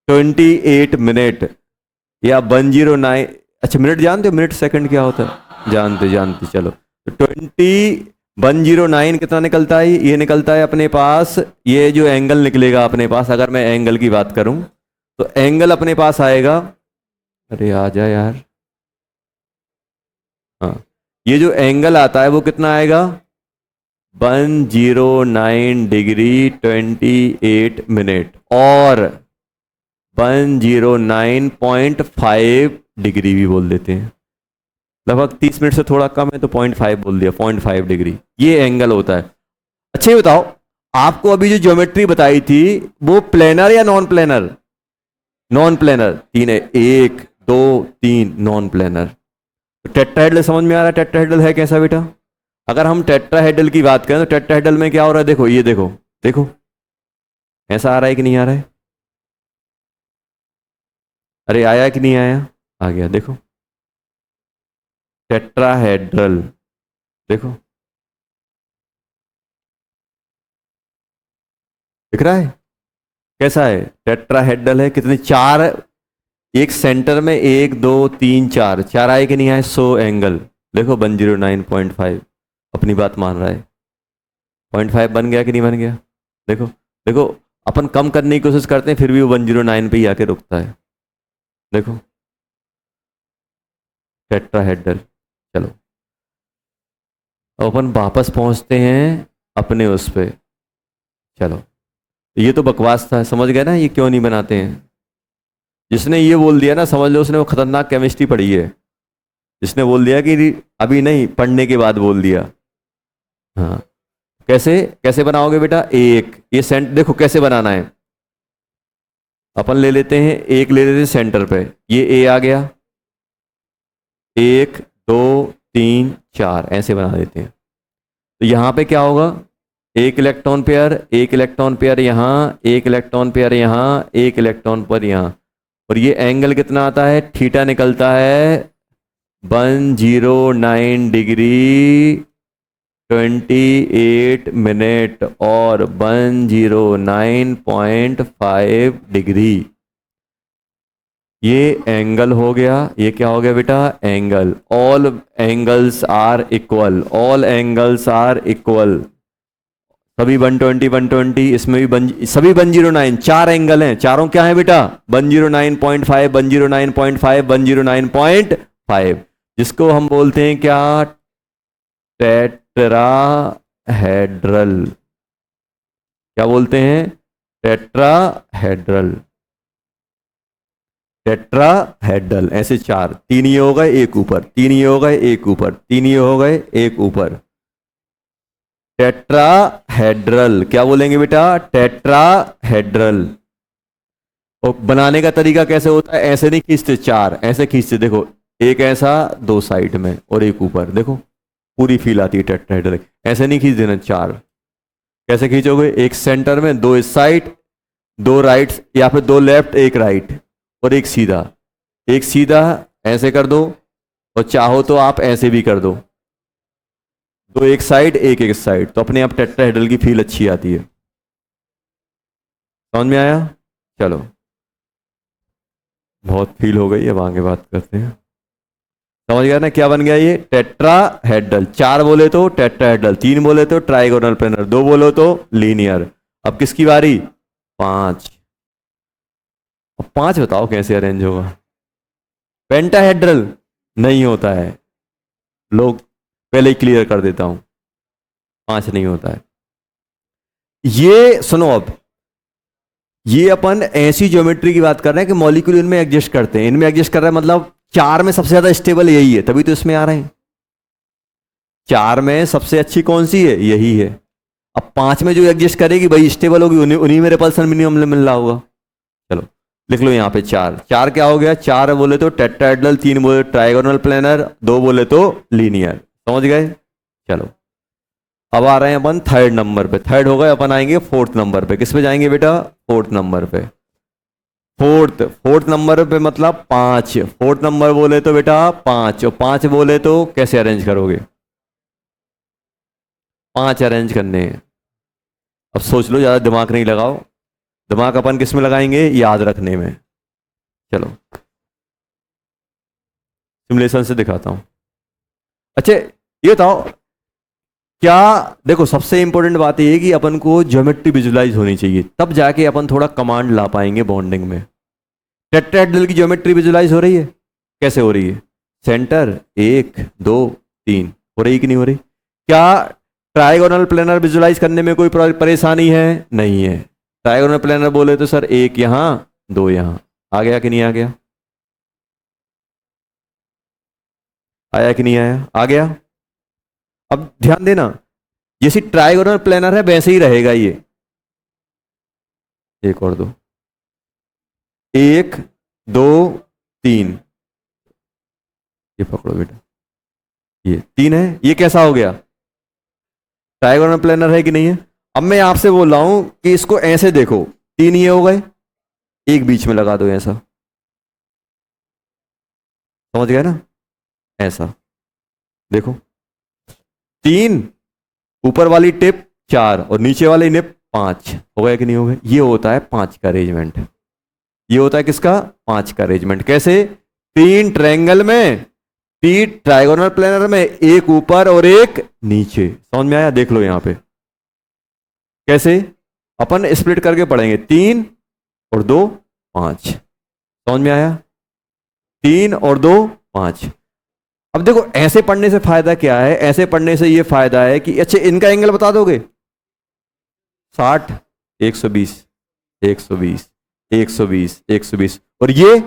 28 मिनट, या 109। अच्छा मिनट जानते हो? मिनट सेकंड क्या होता है? जानते जानते, चलो तो 109 कितना निकलता है? ये निकलता है अपने पास, ये जो एंगल निकलेगा अपने पास, अगर मैं एंगल की बात करूं तो एंगल अपने पास आएगा, अरे आ जा यार, हाँ ये जो एंगल आता है वो कितना आएगा? 109 डिग्री 28 मिनट और 109.5 डिग्री भी बोल देते हैं। लगभग 30 मिनट से थोड़ा कम है तो 0.5 बोल दिया, 0.5 डिग्री ये एंगल होता है। अच्छा ये बताओ, आपको अभी जो ज्योमेट्री बताई थी वो प्लेनर या नॉन प्लेनर? Non planar. 3 है, 1 2 3 नॉन प्लेनर। टेट्राहेड्रल समझ में आ रहा है? टेट्राहेड्रल है कैसा बेटा? अगर हम टेट्राहेड्रल की बात करें तो टेट्राहेड्रल में क्या हो रहा है? देखो ये देखो, देखो ऐसा आ रहा है कि नहीं आ रहा है? अरे आया कि नहीं आया? आ गया। देखो टेट्राहेड्रल, देखो दिख रहा है कैसा है? टेट्राहेड्रल है। कितने? 4, एक सेंटर में 1 2 3 4, 4 आए कि नहीं आए? 100 एंगल। देखो 109.5 अपनी बात मान रहा है। 0.5 बन गया कि नहीं बन गया? देखो देखो, अपन कम करने की कोशिश करते हैं फिर भी वो 109 पे ही आके रुकता है। देखो टेट्राहेड्रल। चलो अब अपन वापस पहुंचते हैं अपने उस पे। चलो ये तो बकवास था, समझ गए ना ये क्यों नहीं बनाते हैं? जिसने ये बोल दिया ना, समझ लो उसने वो खतरनाक केमिस्ट्री पढ़ी है। जिसने बोल दिया कि अभी नहीं, पढ़ने के बाद बोल दिया। हाँ कैसे कैसे बनाओगे बेटा? एक ये सेंट, देखो कैसे बनाना है। अपन ले लेते हैं, एक ले लेते हैं सेंटर पे, ये ए आ गया, 1 2 3 4 ऐसे बना देते हैं। तो यहां पे क्या होगा? एक इलेक्ट्रॉन पेयर, एक इलेक्ट्रॉन पेयर यहाँ, एक इलेक्ट्रॉन पेयर यहाँ, एक इलेक्ट्रॉन पर यहाँ। और ये एंगल कितना आता है? थीटा निकलता है 109 डिग्री 28 मिनट और 109.5 डिग्री। ये एंगल हो गया। ये क्या हो गया बेटा? Angle. All angles are equal, all angles are equal. सभी 120 120, इसमें भी सभी 109, 4 एंगल हैं। चारों क्या है बेटा? 109.5 109.5 109.5, जिसको हम बोलते हैं क्या? टेट्राहेड्रल। क्या बोलते हैं? टेट्राहेड्रल। टेट्राहेड्रल ऐसे 4, 3 ये हो गए, एक ऊपर, 3 ये हो गए, एक ऊपर, 3 ये हो गए, एक ऊपर। टेट्राहेड्रल। क्या बोलेंगे बेटा? टेट्राहेड्रल। और बनाने का तरीका कैसे होता है? ऐसे नहीं खींचते चार, ऐसे खींचते। देखो, एक ऐसा, दो साइड में और एक ऊपर। देखो पूरी फील आती है टेट्राहेड्रल। ऐसे नहीं खींच देना चार। कैसे खींचोगे? एक सेंटर में, दो इस साइड, दो राइट, या फिर दो लेफ्ट एक राइट, और एक सीधा। एक सीधा ऐसे कर दो, और चाहो तो आप ऐसे भी कर दो। दो एक साइड, एक एक साइड, तो अपने आप टेट्राहेड्रल की फील अच्छी आती है। समझ में आया? चलो, बहुत फील हो गई, अब आगे बात करते हैं। समझ गया ना क्या बन गया ये? टेट्राहेड्रल। चार बोले तो टेट्राहेड्रल, तीन बोले तो ट्राइगोनल प्लेनर, दो बोलो तो लीनियर। अब किसकी बारी? पांच। अब पांच बताओ कैसे अरेंज होगा? पेंटाहेड्रल नहीं होता है। लोग पहले ही क्लियर कर देता हूं, पांच नहीं होता है। ये सुनो, अब ये अपन ऐसी ज्योमेट्री की बात कर रहे हैं कि मॉलिक्यूल इनमें एडजस्ट करते हैं। इनमें एडजस्ट कर रहा है मतलब चार में सबसे ज्यादा स्टेबल यही है, तभी तो इसमें आ रहे हैं। चार में सबसे अच्छी कौन सी है? यही है। अब पांच में जो एडजस्ट करेगी भाई स्टेबल होगी, उन्हीं में रिपल्सन मिनिमम मिल रहा होगा। चलो लिख लो यहां पे चार। चार क्या हो गया? चार बोले तो टेट्राहेड्रल, तीन बोले ट्राइगोनल प्लेनर, दो बोले तो लीनियर। समझ गए? चलो अब आ रहे हैं अपन थर्ड नंबर पे। थर्ड हो गए, अपन आएंगे फोर्थ नंबर पे। किस पे जाएंगे बेटा? फोर्थ नंबर पे। फोर्थ नंबर पे मतलब पांच। फोर्थ नंबर बोले तो बेटा पांच, और पांच बोले तो कैसे अरेंज करोगे? पांच अरेंज करने हैं। अब सोच लो, ज्यादा दिमाग नहीं लगाओ। दिमाग अपन किस में लगाएंगे? याद रखने में। चलो सिमुलेशन से दिखाता हूं। अच्छा ये बताओ, क्या देखो सबसे इंपॉर्टेंट बात यह है कि अपन को ज्योमेट्री विजुलाइज होनी चाहिए, तब जाके अपन थोड़ा कमांड ला पाएंगे बॉन्डिंग में। टेट्राहेड्रल की ज्योमेट्री विजुलाइज हो रही है? कैसे हो रही है? सेंटर एक दो तीन, हो रही कि नहीं हो रही? क्या ट्राइगोनल प्लेनर विजुलाइज करने में कोई परेशानी है? नहीं है। ट्राइगोनल प्लेनर बोले तो सर एक यहां, दो यहां। आ गया कि नहीं आ गया? आया कि नहीं आया? आ गया। अब ध्यान देना, जैसी ट्राइगोनल प्लेनर है वैसे ही रहेगा ये। एक और दो, एक दो तीन, ये पकड़ो बेटा, ये तीन है। ये कैसा हो गया? ट्राइगोनल प्लेनर है कि नहीं है? अब मैं आपसे बोल रहा हूं कि इसको ऐसे देखो, तीन ये हो गए, एक बीच में लगा दो ऐसा। समझ गया ना? ऐसा देखो, तीन, ऊपर वाली टिप चार, और नीचे वाली टिप पांच। हो गया कि नहीं हो गया? ये होता है पांच का अरेंजमेंट। ये होता है किसका? पांच का अरेंजमेंट। कैसे? तीन ट्रायंगल में, तीन ट्राइगोनल प्लेनर में, एक ऊपर और एक नीचे। समझ में आया? देख लो यहां पे कैसे अपन स्प्लिट करके पढ़ेंगे। तीन और दो पांच। समझ में आया? तीन और दो पांच। अब देखो ऐसे पढ़ने से फायदा क्या है? ऐसे पढ़ने से ये फायदा है कि अच्छा इनका एंगल बता दोगे? 60, 120, 120, 120, 120, और ये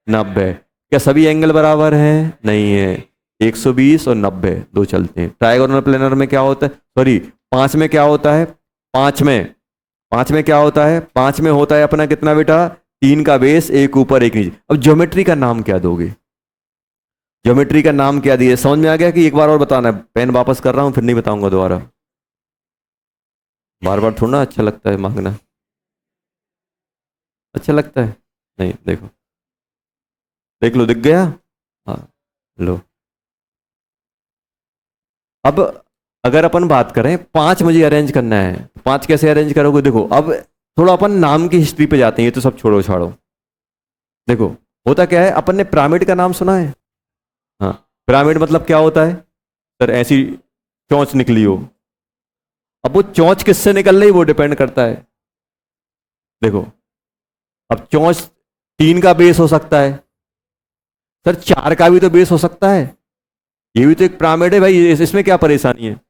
90। क्या सभी एंगल बराबर हैं? नहीं है। 120 और 90 दो चलते हैं। ट्राइगोनल प्लेनर में क्या होता है? सॉरी, पांच में क्या होता है? पांच में क्या होता है? पांच में होता है अपना कितना बेटा? तीन का बेस, एक ऊपर एक नीचे। अब ज्योमेट्री का नाम क्या दोगे? ज्योमेट्री का नाम क्या दिए? समझ में आ गया कि एक बार और बताना है? पेन वापस कर रहा हूं, फिर नहीं बताऊंगा दोबारा। बार बार थोड़ा अच्छा लगता है मांगना। अच्छा लगता है? नहीं, देखो देख लो, दिख गया? हाँ लो। अब अगर अपन बात करें, पांच मुझे अरेंज करना है, पांच कैसे अरेंज करोगे? देखो अब थोड़ा अपन नाम की हिस्ट्री पे जाते हैं, ये तो सब छोड़ो छाड़ो। देखो होता क्या है, अपन ने पिरामिड का नाम सुना है? हाँ, पिरामिड मतलब क्या होता है? सर ऐसी चोंच निकली हो। अब वो चोंच किससे निकल रही वो डिपेंड करता है। देखो अब चोंच तीन का बेस हो सकता है, सर चार का भी तो बेस हो सकता है। ये भी तो एक पिरामिड है भाई, इसमें क्या परेशानी है?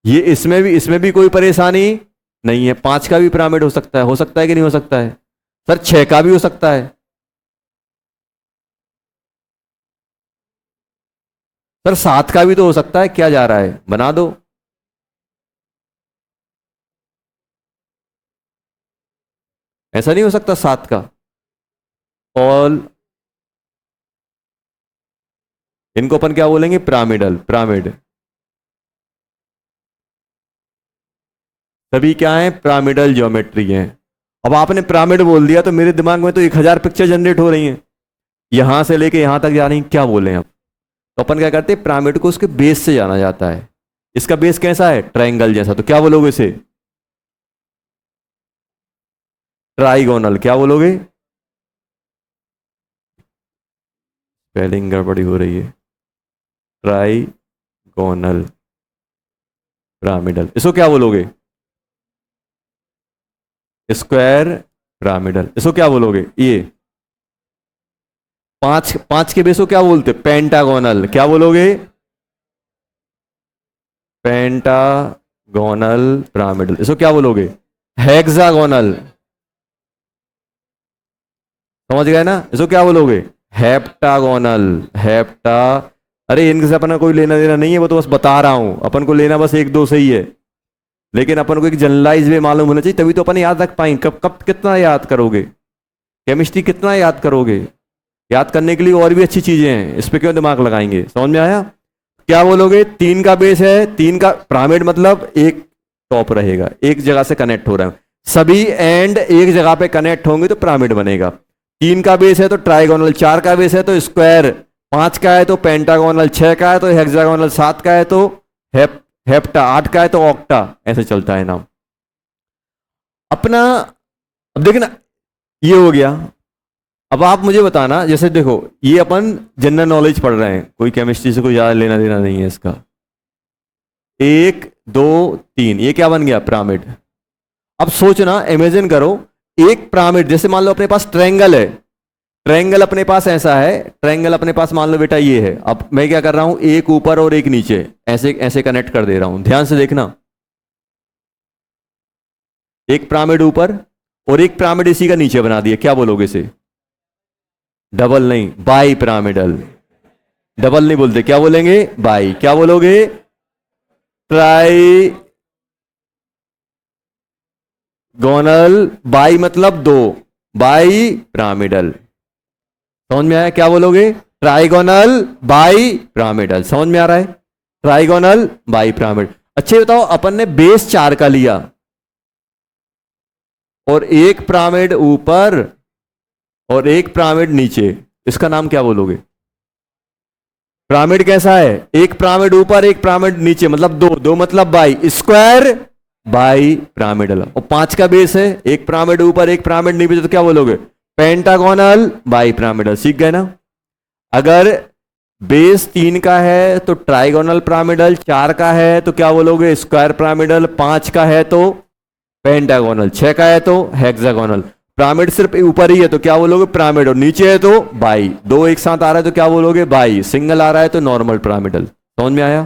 ये इसमें भी कोई परेशानी नहीं है। पांच का भी पिरामिड हो सकता है कि नहीं हो सकता है? सर छह का भी हो सकता है। सर सात का भी तो हो सकता है। क्या जा रहा है? बना दो। ऐसा नहीं हो सकता 7 का। ऑल, इनको अपन क्या बोलेंगे? Pyramidal, pyramid. सभी क्या है? पिरामिडल ज्योमेट्री है। अब आपने पिरामिड बोल दिया तो मेरे दिमाग में तो 1000 पिक्चर जनरेट हो रही हैं, यहां से लेके यहां तक जा रही हैं, क्या बोले अब। तो अपन क्या करते हैं, पिरामिड को उसके बेस से जाना जाता है। इसका बेस कैसा है? ट्रायंगल जैसा। तो क्या बोलोगे इसे? ट्राइगोनल। क्या बोलोगे? स्पेलिंग गड़बड़ी हो रही है। Trigonal pyramidal. इसको क्या बोलोगे? Square pyramidal. इसको क्या बोलोगे? ये पांच पांच के बेस को क्या बोलते? पेंटागोनल। क्या बोलोगे? Pentagonal pyramidal. इसको क्या बोलोगे? हेक्सागोनल। समझ गए ना? इसको क्या बोलोगे? हेप्टागोनल। हेप्टा, अरे इनके से अपना कोई लेना देना नहीं है, वो तो बस बता रहा हूं। अपन को लेना बस एक दो से ही है, लेकिन अपन को एक जनरलाइज वे मालूम होना चाहिए, तभी तो अपन याद रख पाएंगे। कब कब कितना याद करोगे? केमिस्ट्री कितना याद करोगे? याद करने के लिए और भी अच्छी चीजें हैं, इस पे क्यों दिमाग लगाएंगे? समझ में आया? क्या बोलोगे? 3 का बेस है, 3 का पिरामिड मतलब एक टॉप रहेगा, एक जगह से कनेक्ट हो रहा है, सभी एंड एक जगह पे कनेक्ट होंगे तो पिरामिड बनेगा। 3 का बेस है तो ट्राइगोनल, 4 का बेस है तो स्क्वायर, 5 का है तो पेंटागोनल, 6 का है तो हेक्सागोनल, 7 का है तो हेप्टा, 8 का है तो ऑक्टा। ऐसे चलता है नाम अपना। अब देखना, ये हो गया। अब आप मुझे बताना, जैसे देखो ये अपन जनरल नॉलेज पढ़ रहे हैं, कोई केमिस्ट्री से कोई ज्यादा लेना देना नहीं है इसका। 1 2 3, ये क्या बन गया? पिरामिड। अब सोचना, इमेजिन करो एक पिरामिड, जैसे मान लो अपने पास ट्रायंगल है, ट्रायंगल अपने पास ऐसा है, ट्रायंगल अपने पास मान लो बेटा ये है। अब मैं क्या कर रहा हूं, एक ऊपर और एक नीचे, ऐसे ऐसे कनेक्ट कर दे रहा हूं। ध्यान से देखना, एक पिरामिड ऊपर और एक पिरामिड इसी का नीचे बना दिया, क्या बोलोगे इसे? डबल नहीं, बाई पिरामिडल। डबल नहीं बोलते, क्या बोलेंगे? बाई। क्या बोलोगे? ट्राई गोनल। बाई मतलब 2, बाई पिरामिडल। समझ में आया? क्या बोलोगे? Trigonal bi pyramidal. समझ में आ रहा है? Trigonal by pyramid. अच्छे बताओ, अपन ने बेस 4 का लिया और एक पिरामिड ऊपर और एक पिरामिड नीचे, इसका नाम क्या बोलोगे? पिरामिड कैसा है? एक पिरामिड ऊपर एक पिरामिड नीचे, मतलब 2, 2 मतलब बाई, स्क्वायर बाई पिरामिडल। और 5 का बेस है, एक पिरामिड ऊपर एक पिरामिड नीचे, तो क्या बोलोगे? Pentagonal bi pyramidal. सीख गए ना? अगर बेस 3 का है तो ट्राइगोनल पिरामिडल, 4 का है तो क्या बोलोगे? स्क्वायर पिरामिडल, 5 का है तो पेंटागोनल, 6 का है तो हेक्सागोनल। पिरामिड सिर्फ ऊपर ही है तो क्या बोलोगे? पिरामिड, और नीचे है तो बाई। 2 एक साथ आ रहा है तो क्या बोलोगे? बाई। सिंगल आ रहा है तो नॉर्मल पिरामिडल। समझ में आया?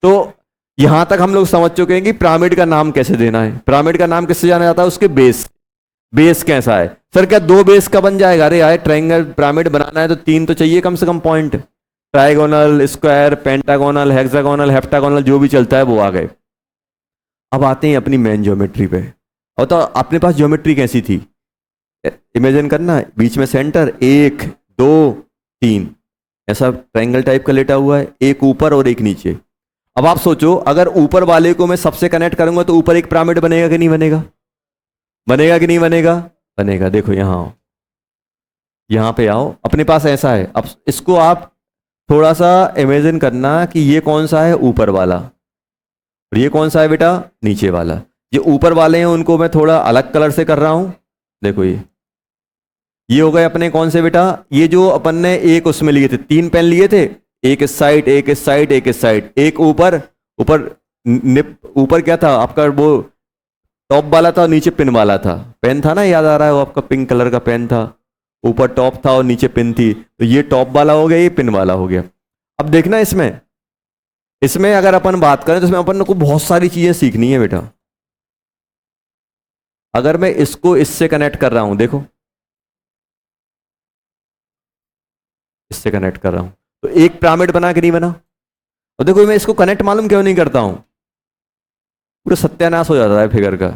तो यहां तक हम लोग समझ चुके हैं कि पिरामिड का नाम कैसे देना है। पिरामिड का नाम किससे जाना जाता है? उसके बेस। बेस कैसा है? सर क्या 2 बेस का बन जाएगा? अरे यार ट्रायंगल पिरामिड बनाना है तो 3 तो चाहिए कम से कम point. Trigonal, square, pentagonal, hexagonal, heptagonal, जो भी चलता है वो आ गए। अब आते हैं अपनी मेन ज्योमेट्री पे। और तो अपने पास ज्योमेट्री कैसी थी? इमेजिन करना, बीच में सेंटर, 1 2 3, ऐसा ट्रायंगल टाइप का लेटा हुआ है, एक ऊपर और एक नीचे। अब आप सोचो, अगर ऊपर वाले को मैं सबसे कनेक्ट करूंगा तो ऊपर एक पिरामिड बनेगा कि नहीं बनेगा? बनेगा कि नहीं बनेगा? बनेगा। देखो यहां आओ, यहां पे आओ, अपने पास ऐसा है। अब इसको आप थोड़ा सा इमेजिन करना कि ये कौन सा है? ऊपर वाला। और ये कौन सा है बेटा? नीचे वाला। ये ऊपर वाले हैं उनको मैं थोड़ा अलग कलर से कर रहा हूं। देखो ये हो गए अपने कौन से बेटा? ये जो अपन ने एक उसमें लिए थे, 3 पेन लिए थे, एक इस साइड एक इस साइड एक इस साइड, एक ऊपर, ऊपर ऊपर क्या था आपका? वो टॉप वाला था, नीचे पिन वाला था। पेन था ना, याद आ रहा है वो आपका? पिंक कलर का पेन था, ऊपर टॉप था और नीचे पिन थी। तो ये टॉप वाला हो गया, ये पिन वाला हो गया। अब देखना इसमें, इसमें अगर अपन बात करें तो इसमें अपन को बहुत सारी चीजें सीखनी है बेटा। अगर मैं इसको इससे कनेक्ट कर रहा हूं, देखो इससे कनेक्ट कर रहा हूं तो एक पिरामिड बना कि नहीं बना? और देखो मैं इसको कनेक्ट मालूम क्यों नहीं करता हूं? पूरा सत्यानाश हो जाता है फिगर का,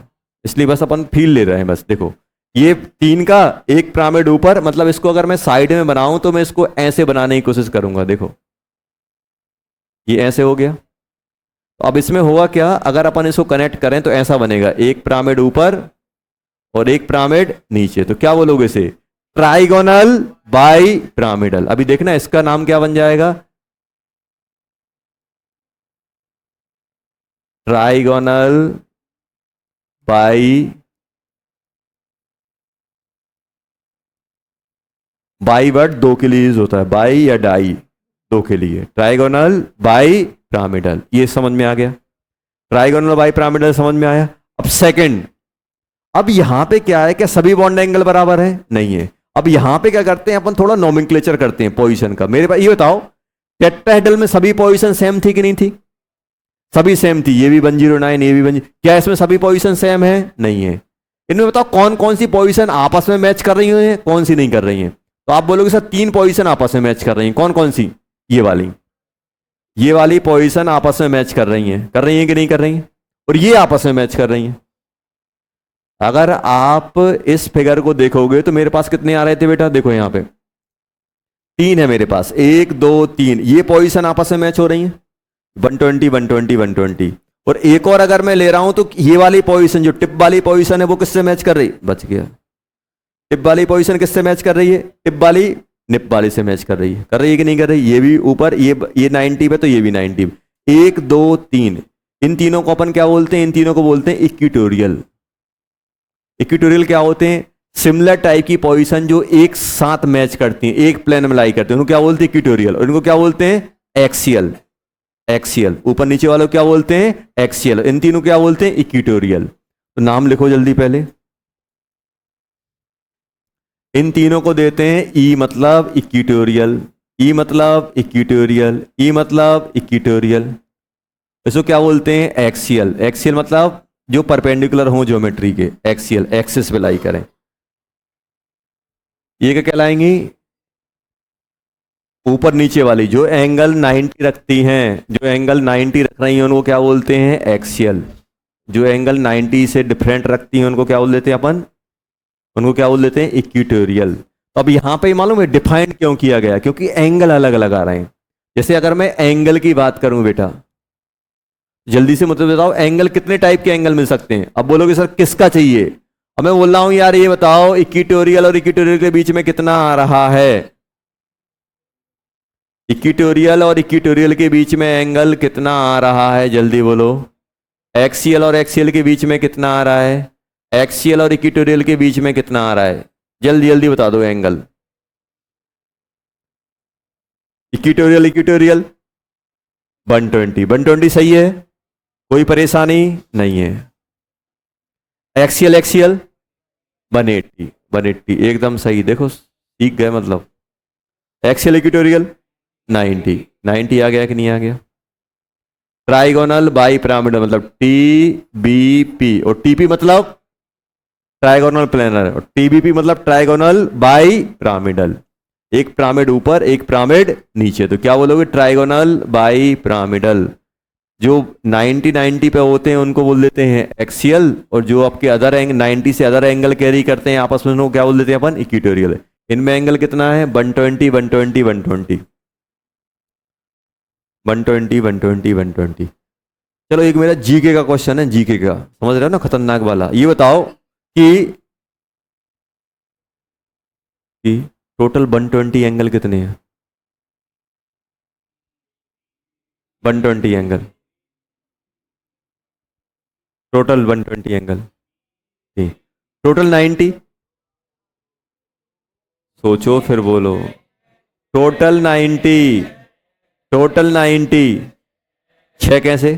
इसलिए बस अपन फील ले रहे हैं बस। देखो ये 3 का एक पिरामिड ऊपर, मतलब इसको अगर मैं साइड में बनाऊं तो मैं इसको ऐसे बनाने की कोशिश करूंगा। देखो ये ऐसे हो गया। तो अब इसमें हुआ क्या, अगर अपन इसको कनेक्ट करें तो ऐसा बनेगा, एक पिरामिड ऊपर और एक पिरामिड नीचे। तो क्या बोलोगे इसे, ट्राइगोनल बाई पिरामिडल। अभी देखना इसका नाम क्या बन जाएगा, ट्राइगोनल बाई, बाई वर्ड दो के लिए यूज होता है, बाई या डाई दो के लिए, ट्राइगोनल बाई पिरामिडल। ये समझ में आ गया, ट्राइगोनल बाई पिरामिडल समझ में आया। अब सेकंड, अब यहां पे क्या है, क्या सभी बॉन्ड एंगल बराबर है, नहीं है। अब यहां पे क्या करते हैं अपन, थोड़ा नोमेनक्लेचर करते हैं पोजीशन का। मेरे पास ये बताओ, टेट्राहेड्रल में सभी पोजीशन सेम थी कि नहीं थी, सभी सेम थी, ये भी 109, ये भी 1, क्या इसमें सभी पोजीशन सेम है, नहीं है। इनमें बताओ कौन कौन सी पोजीशन आपस में मैच कर रही हैं, कौन सी नहीं कर रही हैं। तो आप बोलोगे सर 3 पोजीशन आपस में मैच कर रही हैं, कौन कौन सी, ये वाली पोजीशन आपस में मैच कर रही हैं कि नहीं कर रही हैं, और ये आपस में मैच कर रही हैं। अगर आप इस फिगर को देखोगे तो मेरे पास कितने आ रहे थे बेटा, देखो यहां पे 3 है मेरे पास, 1 2 3, ये पोजीशन आपस में मैच हो रही है, 120 120 120। और एक और अगर मैं ले रहा हूं तो ये वाली पोजीशन, जो टिप वाली पोजीशन है, वो किससे मैच कर रही, बच गया, टिप वाली पोजीशन किससे मैच कर रही है, टिप वाली निप वाली से मैच कर रही है कि नहीं कर रही। ये भी ऊपर, ये 90 पे तो ये भी 90 पे, 1 2 3, इन तीनों को अपन क्या बोलते हैं, इन तीनों को बोलते हैं इक्विटोरियल। इक्विटोरियल क्या होते हैं, सिमिलर टाइप की पोजीशन जो एक साथ मैच करती हैं, एक प्लेन में लाई करती हैं, उनको क्या बोलते हैं, इक्विटोरियल। और इनको क्या बोलते हैं, एक्सियल। एक्सियल ऊपर नीचे वालों क्या बोलते हैं, एक्सियल। इन तीनों क्या बोलते हैं, इक्विटोरियल। तो नाम लिखो जल्दी पहले, इन तीनों को देते हैं ई मतलब इक्विटोरियल, ई मतलब इक्विटोरियल, ई मतलब इक्विटोरियल। इसको क्या बोलते हैं, एक्सियल। एक्सियल मतलब जो परपेंडिकुलर हो ज्योमेट्री के, एक्सियल, एक्सिस पे लाई करें। ये क्या कहलाएंगी, ऊपर नीचे वाली जो एंगल 90 रखती हैं, जो एंगल 90 रख रही हैं उनको क्या बोलते हैं, एक्सियल। जो एंगल 90 से डिफरेंट रखती हैं उनको क्या बोल देते हैं अपन, उनको क्या बोल देते हैं, इक्विटोरियल। तो अब यहां पे मालूम है डिफाइंड क्यों किया गया, क्योंकि एंगल अलग अलग आ रहे हैं। जैसे अगर मैं एंगल की बात करूं बेटा, जल्दी से मतलब बताओ एंगल कितने टाइप के एंगल मिल सकते हैं। अब बोलोगे सर किसका चाहिए, अब मैं बोल रहा हूं यार ये बताओ इक्विटोरियल और इक्विटोरियल के बीच में कितना आ रहा है, इक्विटोरियल और इक्विटोरियल के बीच में एंगल कितना आ रहा है, जल्दी बोलो। एक्सियल और एक्सियल के बीच में कितना आ रहा है, एक्सियल और इक्विटोरियल के बीच में कितना आ रहा है, जल्दी जल्दी बता दो एंगल। इक्विटोरियल इक्विटोरियल 120, 120 सही है, कोई परेशानी नहीं है। एक्सियल एक्सियल 180, 180 एकदम सही, देखो सीख गए मतलब। एक्सियल इक्विटोरियल 90, 90 आ गया कि नहीं आ गया। ट्राइगोनल बाई पिरामिडल मतलब टी बी पी, और टीपी मतलब ट्राइगोनल प्लेनर, और टीबीपी मतलब ट्राइगोनल बाई पिरामिडल, एक पिरामिड ऊपर एक पिरामिड नीचे। तो क्या बोलोगे, ट्राइगोनल बाई पिरामिडल। जो 90 90 पे होते हैं उनको बोल देते हैं एक्सियल, और जो आपके अदर एंगल 90 से अदर एंगल कैरी करते हैं आपस में उनको क्या बोल देते हैं अपन, इक्विटोरियल। इनमें एंगल कितना है, 120 120 120 120 120 120। चलो एक मेरा जीके का क्वेश्चन है, जीके का समझ रहे हो ना, खतरनाक वाला। ये बताओ कि टोटल 120 एंगल कितने हैं, 120 एंगल, टोटल 120 एंगल, टोटल 90, सोचो फिर बोलो, टोटल 90, टोटल 90, 6 कैसे,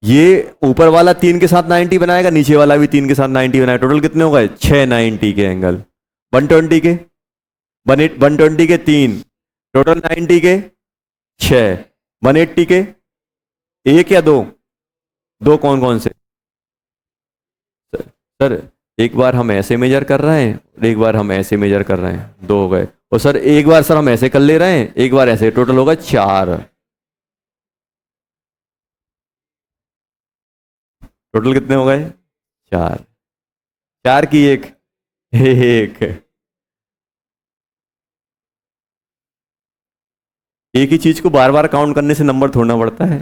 ये ऊपर वाला 3 के साथ 90 बनाएगा, नीचे वाला भी 3 के साथ 90 बनाएगा, टोटल कितने हो गए, 6 90 के एंगल। 120 के 120 के 3, टोटल 90 के 6, 180 के 1 या 2, 2 कौन कौन से, सर एक बार हम ऐसे मेजर कर रहे हैं और एक बार हम ऐसे मेजर कर रहे हैं, 2 हो गए। और सर एक बार सर हम ऐसे कर ले रहे हैं, एक बार ऐसे, टोटल होगा 4। टोटल कितने हो गए? चार। चार की एक, एक। एक ही चीज को बार बार काउंट करने से नंबर थोड़ना पड़ता है।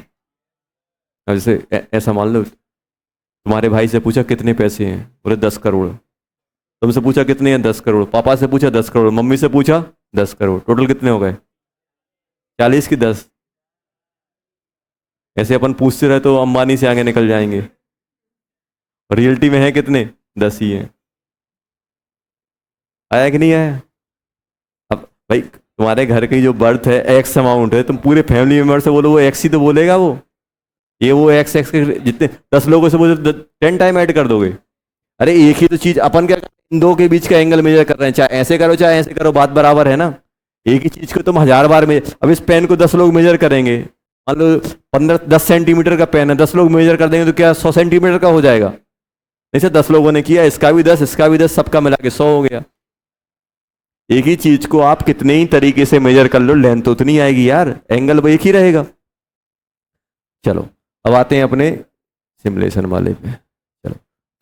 अब जैसे ऐसा मान लो, तुम्हारे भाई से पूछा कितने पैसे हैं, बोले 10 करोड़। तुमसे पूछा कितने हैं, 10 करोड़। पापा से पूछा 10 करोड़। मम्मी से पूछा 10 करोड़। टोटल कितने हो गए? 40 की 10। ऐसे अपन पूछते रहे तो अंबानी से आगे निकल जाएंगे। रियलिटी में है कितने? 10 ही है। आया कि नहीं आया? अब भाई तुम्हारे घर की जो बर्थ है एक्स अमाउंट है, तुम पूरे फैमिली मेंबर से बोलो वो एक्स ही तो बोलेगा वो। ये वो एक्स एक्स के जितने 10 लोगों से बोलो 10 टाइम ऐड कर दोगे। अरे एक ही तो चीज अपन क्या कर रहे हैं, इन दो के बीच का एंगल मेजर कर रहे हैं, चाहे ऐसे करो चाहे ऐसे करो, बात बराबर है ना। एक ही चीज को तुम 1000 बार मेजर, अब इस पेन को 10 लोग मेजर करेंगे, मान लो 15-10 सेंटीमीटर का पेन है, 10 लोग मेजर कर देंगे तो क्या 100 सेंटीमीटर का हो जाएगा? जैसे 10 लोगों ने किया, इसका भी 10, इसका भी 10, सबका मिला के 100 हो गया। एक ही चीज को आप कितने ही तरीके से मेजर कर लो, लेंथ तो उतनी आएगी यार, एंगल वो एक ही रहेगा। चलो अब आते हैं अपने सिमुलेशन वाले पे। चलो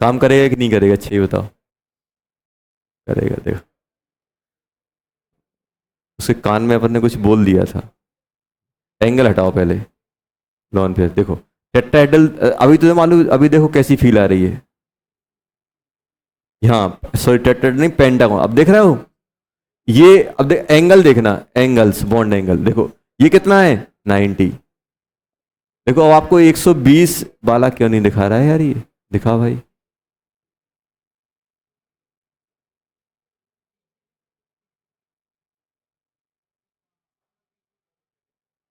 काम करेगा कि नहीं करेगा, अच्छा ही बताओ। करेगा, देखो उसके कान में अपन ने कुछ बोल दिया था। एंगल हटाओ पहले, लॉन पे देखो टेट्राहेड्रल। अभी तो मालूम, अभी देखो कैसी फील आ रही है। हाँ सॉरी, टेट्राहेड्रल नहीं, पेंटागन। अब देख रहे हो ये, अब एंगल देखना, एंगल्स, बॉन्ड एंगल देखो, ये कितना है 90। देखो अब आपको 120 वाला क्यों नहीं दिखा रहा है यार, ये दिखा भाई।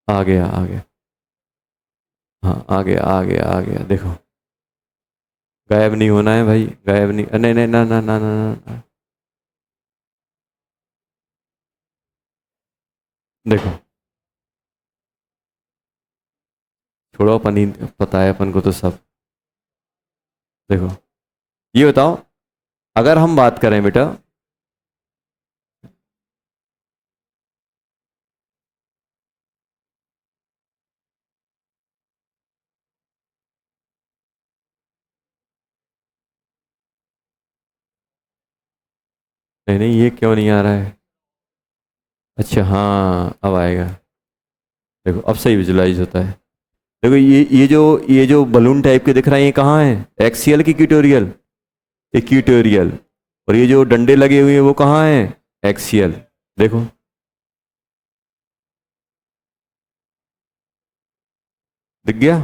आ गया आ गया, हाँ आ गया आ गया आ गया, देखो गायब नहीं होना है भाई, गायब नहीं, नहीं नहीं ना ना ना ना ना। देखो छोड़ो, अपन ही पता है अपन को तो सब। देखो ये बताओ, अगर हम बात करें बेटा, नहीं नहीं ये क्यों नहीं आ रहा है? अच्छा हाँ अब आएगा। देखो अब सही विजुलाइज होता है। देखो ये जो बलून टाइप के दिख रहा है, ये कहाँ है, एक्सियल की इक्वेटोरियल? इक्वेटोरियल। और ये जो डंडे लगे हुए हैं वो कहाँ है, एक्सियल। देखो दिख गया?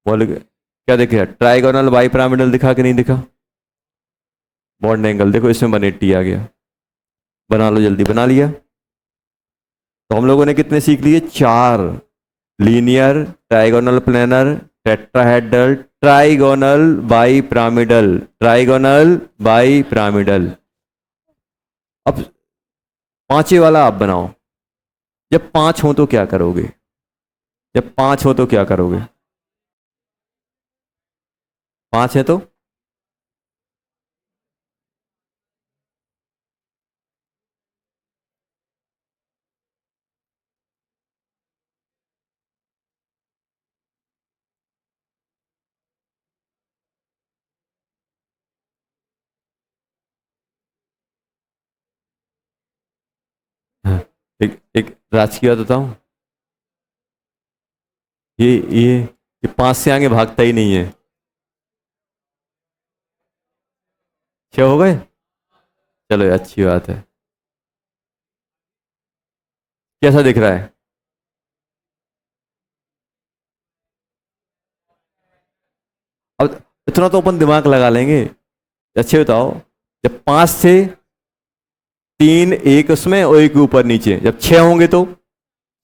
बोल क्या दिख गया? ट्राइगोनल बाई पिरामिडल दिखा कि नहीं दिखा? बॉन्ड एंगल देखो इसमें 180 आ गया। बना लो जल्दी, बना लिया। तो हम लोगों ने कितने सीख लिए, 4। Linear, trigonal planar, tetrahedral, trigonal bi pyramidal, trigonal bi pyramidal. अब पांचवे वाला आप बनाओ। जब 5 हो तो क्या करोगे? जब 5 हो तो क्या करोगे? 5 है तो हाँ, एक राज की बात बताऊं, ये ये 5 से आगे भागता ही नहीं है। 6 हो गए, चलो ये अच्छी बात है। कैसा दिख रहा है? अब इतना तो अपन दिमाग लगा लेंगे। अच्छे बताओ, जब 5 से 3 एक उसमें और एक ऊपर नीचे, जब 6 होंगे तो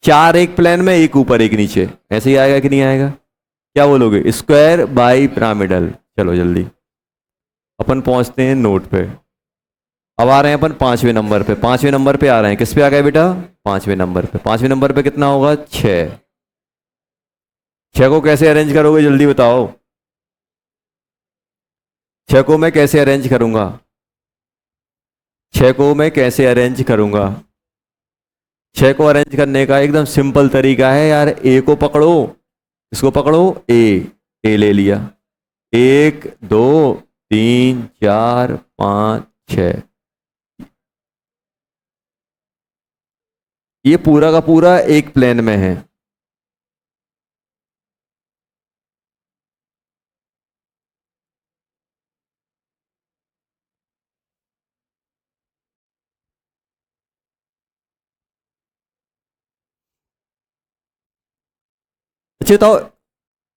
4 एक प्लेन में, एक ऊपर एक नीचे, ऐसे ही आएगा कि नहीं आएगा? क्या बोलोगे, स्क्वायर बाई पिरामिडल। चलो जल्दी अपन पहुंचते हैं नोट पे। अब आ रहे हैं अपन 5वें नंबर पे। 5वें नंबर पे आ रहे हैं, किस पे आ गए बेटा, 5वें नंबर पे। 5वें नंबर पे कितना होगा, 6। 6 को कैसे अरेंज करोगे जल्दी बताओ? 6 को मैं कैसे अरेंज करूंगा? 6 को मैं कैसे अरेंज करूंगा? 6 को अरेंज करने का एकदम सिंपल तरीका है यार, ए को पकड़ो, इसको पकड़ो, ए ले लिया, 1 2 3 4 5 6, ये पूरा का पूरा एक प्लेन में है। अच्छा तो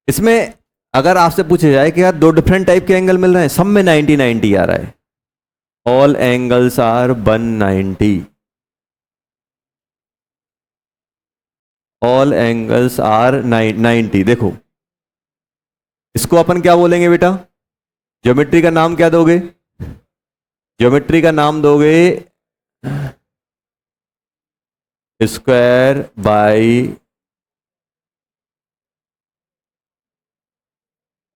इसमें अगर आपसे पूछा जाए कि यार दो डिफरेंट टाइप के एंगल मिल रहे हैं, सब में 90 90 आ रहा है, all angles are 190, all angles are 90। देखो इसको अपन क्या बोलेंगे बेटा, ज्योमेट्री का नाम क्या दोगे, ज्योमेट्री का नाम दोगे स्क्वायर बाय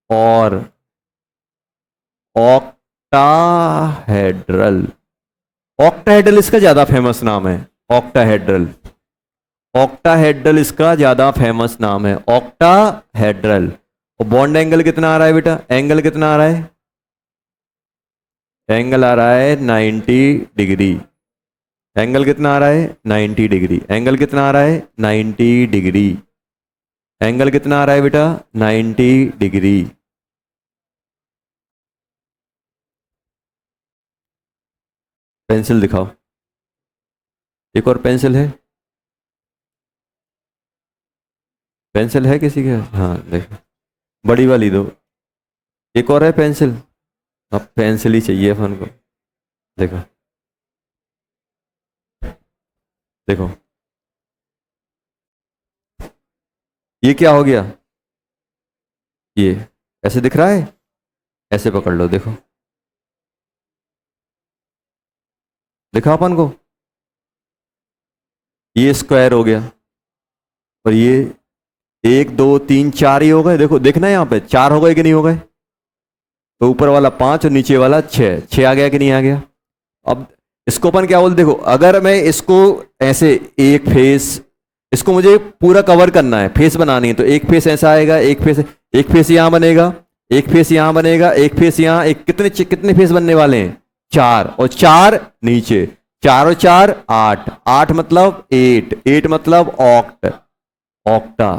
और ऑक्टाहेड्रल। ऑक्टाहेड्रल इसका ज्यादा फेमस नाम है, ऑक्टाहेड्रल, ऑक्टाहेड्रल इसका ज्यादा फेमस नाम है, ऑक्टाहेड्रल। और बॉन्ड एंगल कितना आ रहा है बेटा, एंगल कितना आ रहा है, एंगल आ रहा है 90 डिग्री, एंगल कितना आ रहा है 90 डिग्री, एंगल कितना आ रहा है 90 डिग्री, एंगल कितना आ रहा है बेटा 90 डिग्री। पेंसिल दिखाओ, एक और पेंसिल है, पेंसिल है किसी के, हाँ देखो, बड़ी वाली दो, एक और है पेंसिल, अब पेंसिल ही चाहिए अपन को। देखो देखो ये क्या हो गया, ये ऐसे दिख रहा है, ऐसे पकड़ लो, देखो दिखा अपन को, ये स्क्वायर हो गया, और ये 1 2 3 4 ही हो गए, देखो देखना यहाँ पे 4 हो गए कि नहीं हो गए, तो ऊपर वाला 5 और नीचे वाला 6, 6 आ गया कि नहीं आ गया। अब इसको अपन क्या बोलते, देखो अगर मैं इसको ऐसे एक फेस, इसको मुझे पूरा कवर करना है, फेस बनानी है, तो एक फेस ऐसा आएगा, एक फेस यहां बनेगा, एक फेस यहां बनेगा, एक फेस यहां, एक कितने कितने फेस बनने वाले हैं 4, और 4 नीचे, 4 और 4 8, 8 मतलब 8, 8 मतलब ऑक्ट, ऑक्टा,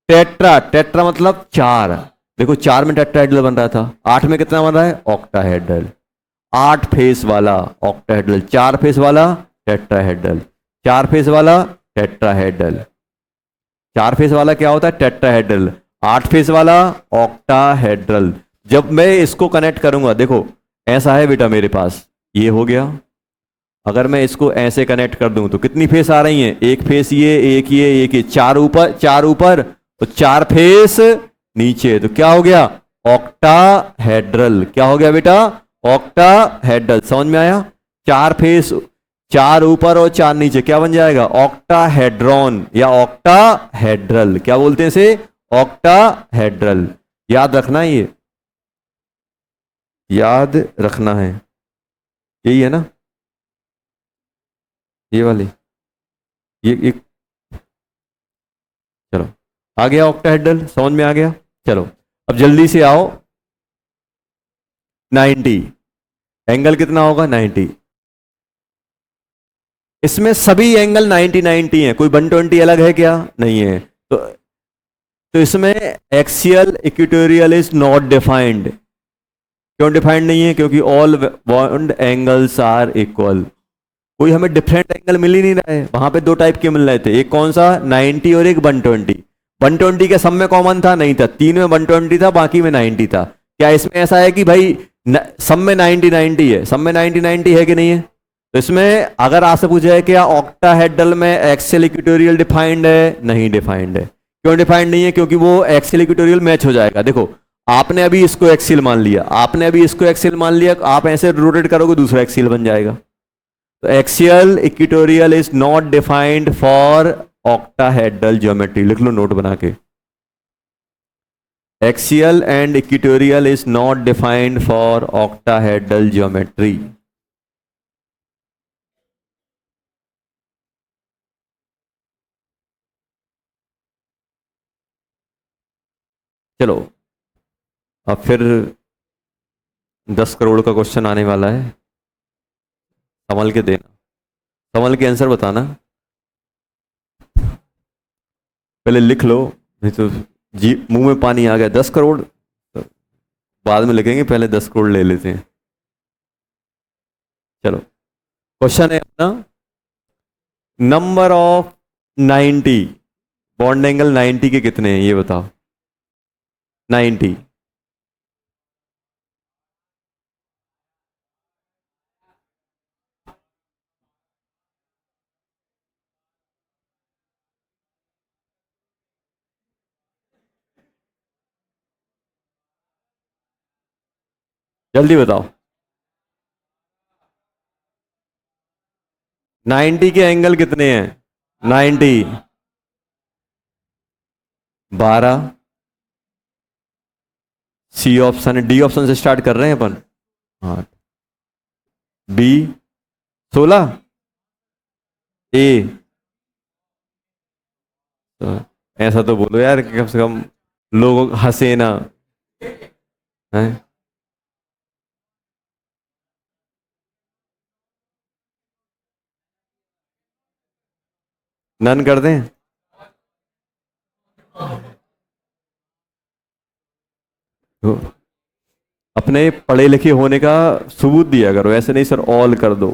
टेट्रा, टेट्रा मतलब 4, देखो 4 में टेट्राहेड्रल बन रहा था, 8 में कितना बन रहा है ऑक्टाहेड्रल, 8 फेस वाला ऑक्टाहेड्रल, 4 फेस वाला टेट्राहेड्रल, 4 फेस वाला टेट्राहेड्रल, 4 फेस वाला क्या होता है टेट्राहेड्रल, 8 फेस वाला ऑक्टाहेड्रल। जब मैं इसको कनेक्ट करूंगा, देखो ऐसा है बेटा मेरे पास, ये हो गया, अगर मैं इसको ऐसे कनेक्ट कर दूं तो कितनी फेस आ रही हैं, एक फेस ये, एक ये, एक ये, 4 ऊपर 4 ऊपर, तो 4 फेस नीचे, तो क्या हो गया ऑक्टाहेड्रल, क्या हो गया बेटा ऑक्टाहेड्रल, समझ में आया, 4 फेस, 4 ऊपर और 4 नीचे, क्या बन जाएगा ऑक्टाहेड्रॉन या ऑक्टाहेड्रल, क्या बोलते हैं इसे ऑक्टाहेड्रल। याद रखना है, ये याद रखना है, यही है ना, ये वाली, ये चलो आ गया ऑक्टाहेड्रल, समझ में आ गया। चलो अब जल्दी से आओ, 90, एंगल कितना होगा 90, इसमें सभी एंगल 90 90 हैं, कोई 120 अलग है क्या, नहीं है, तो इसमें axial equatorial is not defined, क्यों डिफाइंड नहीं है, क्योंकि all bond angles are equal, कोई हमें डिफरेंट एंगल मिल ही नहीं रहा है, वहां पे दो टाइप के मिल रहे थे, एक कौन सा 90 और एक 120, 120 के सब में कॉमन था, नहीं था, 3 में 120 था, बाकी में 90 था, क्या इसमें ऐसा है कि भाई सब में 90 90 है, सब में 90 90 है कि नहीं है, तो इसमें अगर आपसे पूछा है क्या ऑक्टाहेड्रल में एक्सियल इक्वेटोरियल डिफाइंड है, नहीं डिफाइंड है, क्यों डिफाइंड नहीं है, क्योंकि वो एक्सियल इक्वेटोरियल मैच हो जाएगा, देखो आपने अभी इसको एक्सियल मान लिया, आपने अभी इसको एक्सियल मान लिया, आप ऐसे रोटेट करोगे दूसरा एक्सियल बन जाएगा, तो axial equatorial is not defined for octahedral geometry, लिख लो नोट बना के, axial and equatorial is not defined for octahedral geometry. चलो अब फिर 10 करोड़ का क्वेश्चन आने वाला है, संभल के देना, संभल के आंसर बताना। पहले लिख लो, नहीं तो जी मुंह में पानी आ गया। 10 करोड़ तो बाद में लिखेंगे, पहले 10 करोड़ ले लेते हैं। चलो क्वेश्चन है अपना, नंबर ऑफ 90, बॉन्ड एंगल 90 के कितने हैं ये बताओ। 90, जल्दी बताओ। 90 के एंगल कितने हैं? 90, 12, सी ऑप्शन है, डी ऑप्शन से स्टार्ट कर रहे हैं अपन। 8, बी 16, ए तो ऐसा तो बोलो यार कि कम से कम लोग हंसे ना है। नन कर दें? तो अपने पढ़े लिखे होने का सबूत दिया करो, ऐसे नहीं सर ऑल कर दो।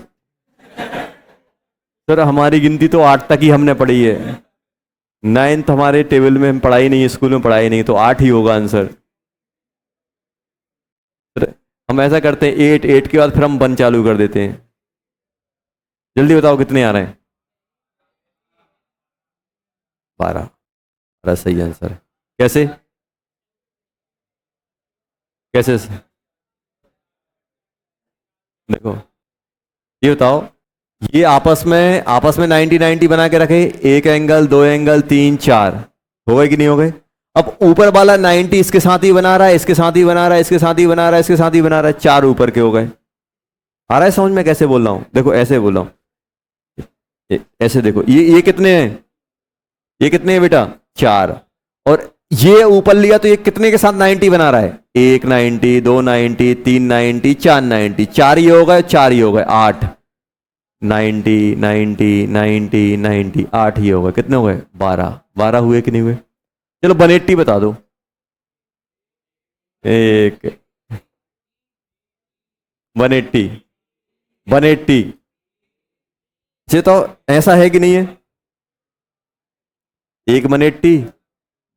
सर हमारी गिनती तो 8 तक ही हमने पढ़ी है, 9th हमारे टेबल में हम पढ़ाई नहीं, स्कूल में पढ़ाई नहीं, तो 8 ही होगा आंसर। सर हम ऐसा करते हैं 8, 8 के बाद फिर हम 1 चालू कर देते हैं। जल्दी बताओ कितने आ रहे हैं? 12, 12 सही आंसर है। कैसे कैसे देखो, ये बताओ, ये आपस में 90 90 बना के रखे, एक एंगल, दो एंगल, 3 4, हो गए कि नहीं हो गए? अब ऊपर वाला 90 इसके साथ ही बना रहा है, इसके साथ ही बना रहा है, इसके साथ ही बना रहा है, इसके साथ ही बना रहा है, 4 ऊपर के हो गए। आ रहा है समझ में कैसे बोल रहा हूं? देखो ऐसे बोल रहा हूं, ऐसे देखो, ये कितने हैं? ये कितने हैं बेटा? 4। और ये ऊपर लिया तो ये कितने के साथ 90 बना रहा है? 1 90, 2 90, 3 90, 4 90, 4 ही हो गए, 4 ही हो गए, 8 90 90 90 90, 8 ही हो गए, कितने हो गए? 12, 12 हुए कि नहीं हुए? चलो 180 बता दो। एक 180, 180 से तो ऐसा है कि नहीं है? एक 180,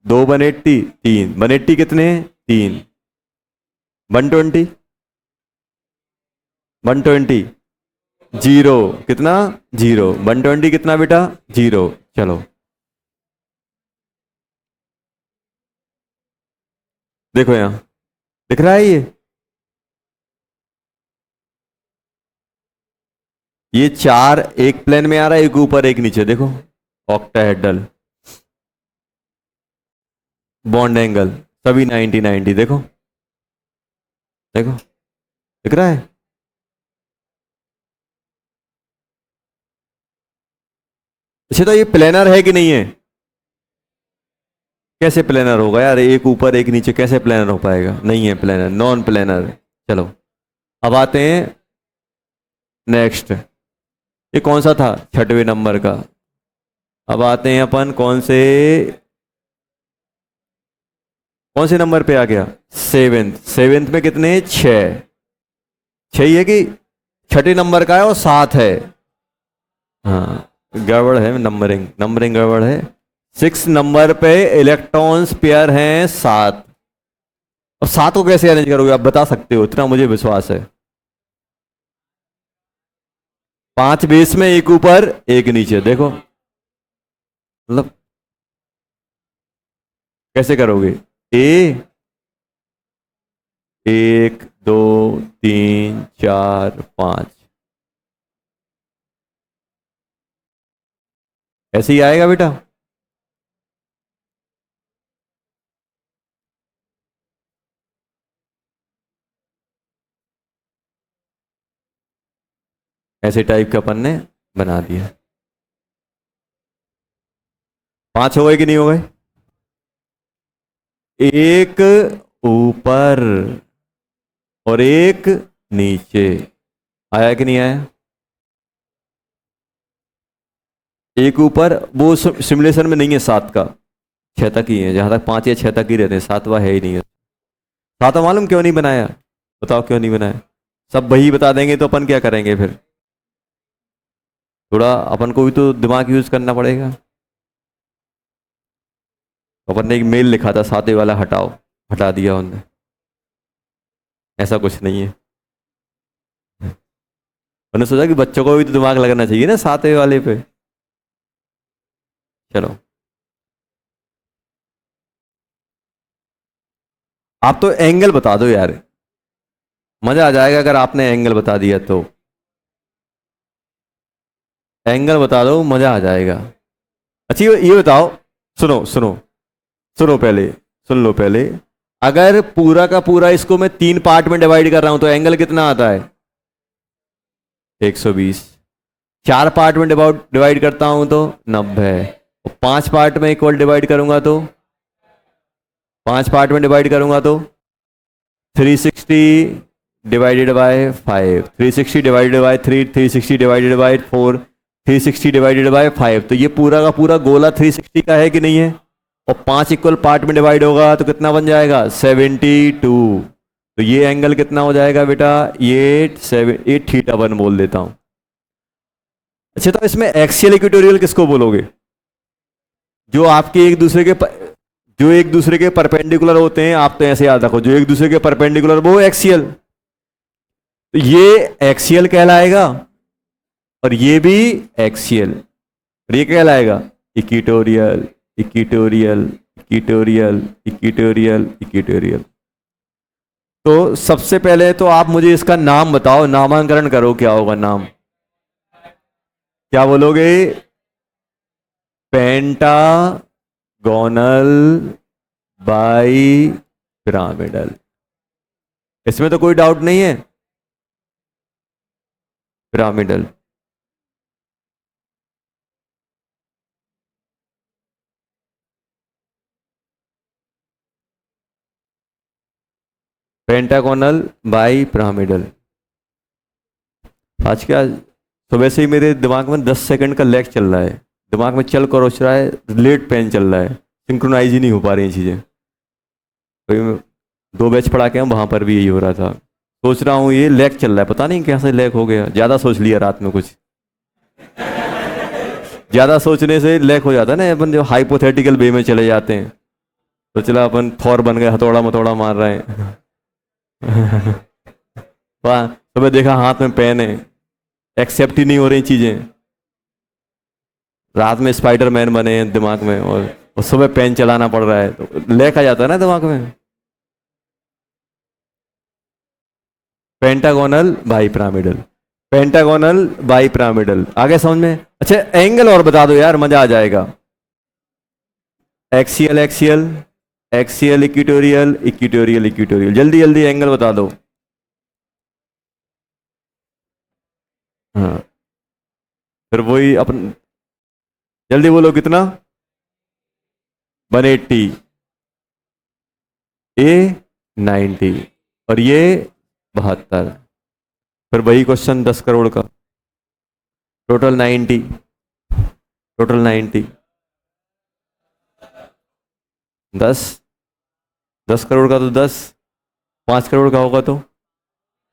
2 180, 3 180, कितने हैं? 3, 120, 120, 0 कितना? 0, 120 कितना बेटा? 0। चलो देखो यहां दिख रहा है ये 4 एक प्लेन में आ रहा है, एक ऊपर एक नीचे, देखो ऑक्टाहेड्रल बॉन्ड एंगल सभी 90 90, देखो देखो दिख रहा है? अच्छा तो ये प्लेनर है कि नहीं है? कैसे प्लेनर होगा यार, एक ऊपर एक नीचे, कैसे प्लेनर हो पाएगा? नहीं है प्लेनर, नॉन प्लेनर। चलो अब आते हैं नेक्स्ट, ये कौन सा था? 6वें नंबर का। अब आते हैं अपन कौन से नंबर पे आ गया? 7th, 7th में कितने? 6, 6 ही है कि 6ठे नंबर का है और 7 है? हाँ गड़बड़ है, नंबरिंग नंबरिंग गड़बड़ है। 6 नंबर पे इलेक्ट्रॉन्स पेयर हैं 7। अब 7 को कैसे अरेंज करोगे आप बता सकते हो, इतना मुझे विश्वास है। 5 बेस में, एक ऊपर एक नीचे, देखो मतलब कैसे करोगे? ए 1 2 3 4 5, ऐसे ही आएगा बेटा। ऐसे टाइप का अपन ने बना दिया। 5 हो गए कि नहीं हो गए? एक ऊपर और एक नीचे। आया कि नहीं आया? एक ऊपर, वो सिमुलेशन में नहीं है 7 का, 6 तक ही है, जहां तक 5 या 6 तक ही रहते हैं, 7वां है ही नहीं है। 7वां मालूम क्यों नहीं बनाया? बताओ क्यों नहीं बनाया? सब वही बता देंगे तो अपन क्या करेंगे फिर? थोड़ा अपन को भी तो दिमाग यूज करना पड़ेगा। अपन ने एक मेल लिखा था 7वें वाला हटाओ, हटा दिया उन्होंने। ऐसा कुछ नहीं है। उन्होंने सोचा कि बच्चों को भी तो दिमाग लगना चाहिए ना 7वें वाले पे। चलो, आप तो एंगल बता दो यार, मजा आ जाएगा अगर आपने एंगल बता दिया तो। एंगल बता दो, मजा आ जाएगा। अच्छा ये बताओ, सुनो सुनो सुनो, पहले सुन लो पहले। अगर पूरा का पूरा इसको मैं 3 पार्ट में डिवाइड कर रहा हूं तो एंगल कितना आता है? 120। 4 पार्ट में डिवाइड करता हूं तो 90। और 5 पार्ट में इक्वल डिवाइड करूंगा तो 5 पार्ट में डिवाइड करूंगा तो 360 divided by 5, 360 divided by 3, 360 divided by 4, 360 divided by 5। तो ये पूरा का पूरा गोला 360 का है कि नहीं है? और 5 इक्वल पार्ट में डिवाइड होगा तो कितना बन जाएगा? 72। तो ये एंगल कितना हो जाएगा बेटा? ये 8 थीटा 1 बोल देता हूं। अच्छा, तो इसमें एक्सियल इक्वेटोरियल किसको बोलोगे? जो आपके जो एक दूसरे के परपेंडिकुलर होते हैं। आप तो ऐसे याद रखो, जो एक दूसरे के परपेंडिकुलर वो एक्सियल। तो ये एक्सियल कहलाएगा और ये भी एक्सियल। और ये कहलाएगा equatorial, equatorial, equatorial, equatorial, equatorial. तो सबसे पहले तो आप मुझे इसका नाम बताओ, नामांकन करो, क्या होगा नाम? क्या बोलोगे? Pentagonal bi pyramidal. इसमें तो कोई डाउट नहीं है। पिरामिडल। Pentagonal bi pyramidal. आज क्या, सुबह से ही मेरे दिमाग में 10 सेकंड का लैग चल रहा है। दिमाग में चल कर उछ रहा है, लेट पेन चल रहा है, सिंक्रोनाइज ही नहीं हो पा रही चीज़ें। तो 2 बैच पढ़ा के वहां पर भी यही हो रहा था। सोच रहा हूँ ये लैग चल रहा है, पता नहीं कैसे लैग हो गया। ज़्यादा सोच लिया रात में कुछ। ज़्यादा सोचने से लैग हो जाता है ना, अपन जो हाइपोथेटिकल वे में चले जाते हैं। तो चला अपन थॉर बन गए, हथौड़ा मथौड़ा मार रहे हैं। वाह, सुबह देखा हाथ में पेन है, एक्सेप्ट ही नहीं हो रही चीजें। रात में स्पाइडरमैन बने हैं दिमाग में, और सुबह पेन चलाना पड़ रहा है, तो लैग आ जाता है ना दिमाग में। Pentagonal bipyramidal, pentagonal bi pyramidal. आगे समझ में? अच्छा, एंगल और बता दो यार, मजा आ जाएगा। Axial, axial, axial, equatorial, equatorial, equatorial. जल्दी जल्दी एंगल बता दो। हाँ, फिर वही अपन, जल्दी बोलो कितना? 180, ए 90, और ये 72। फिर वही क्वेश्चन 10 करोड़ का, टोटल 90, टोटल 90। 10 करोड़ का तो 10, 5 करोड़ का होगा तो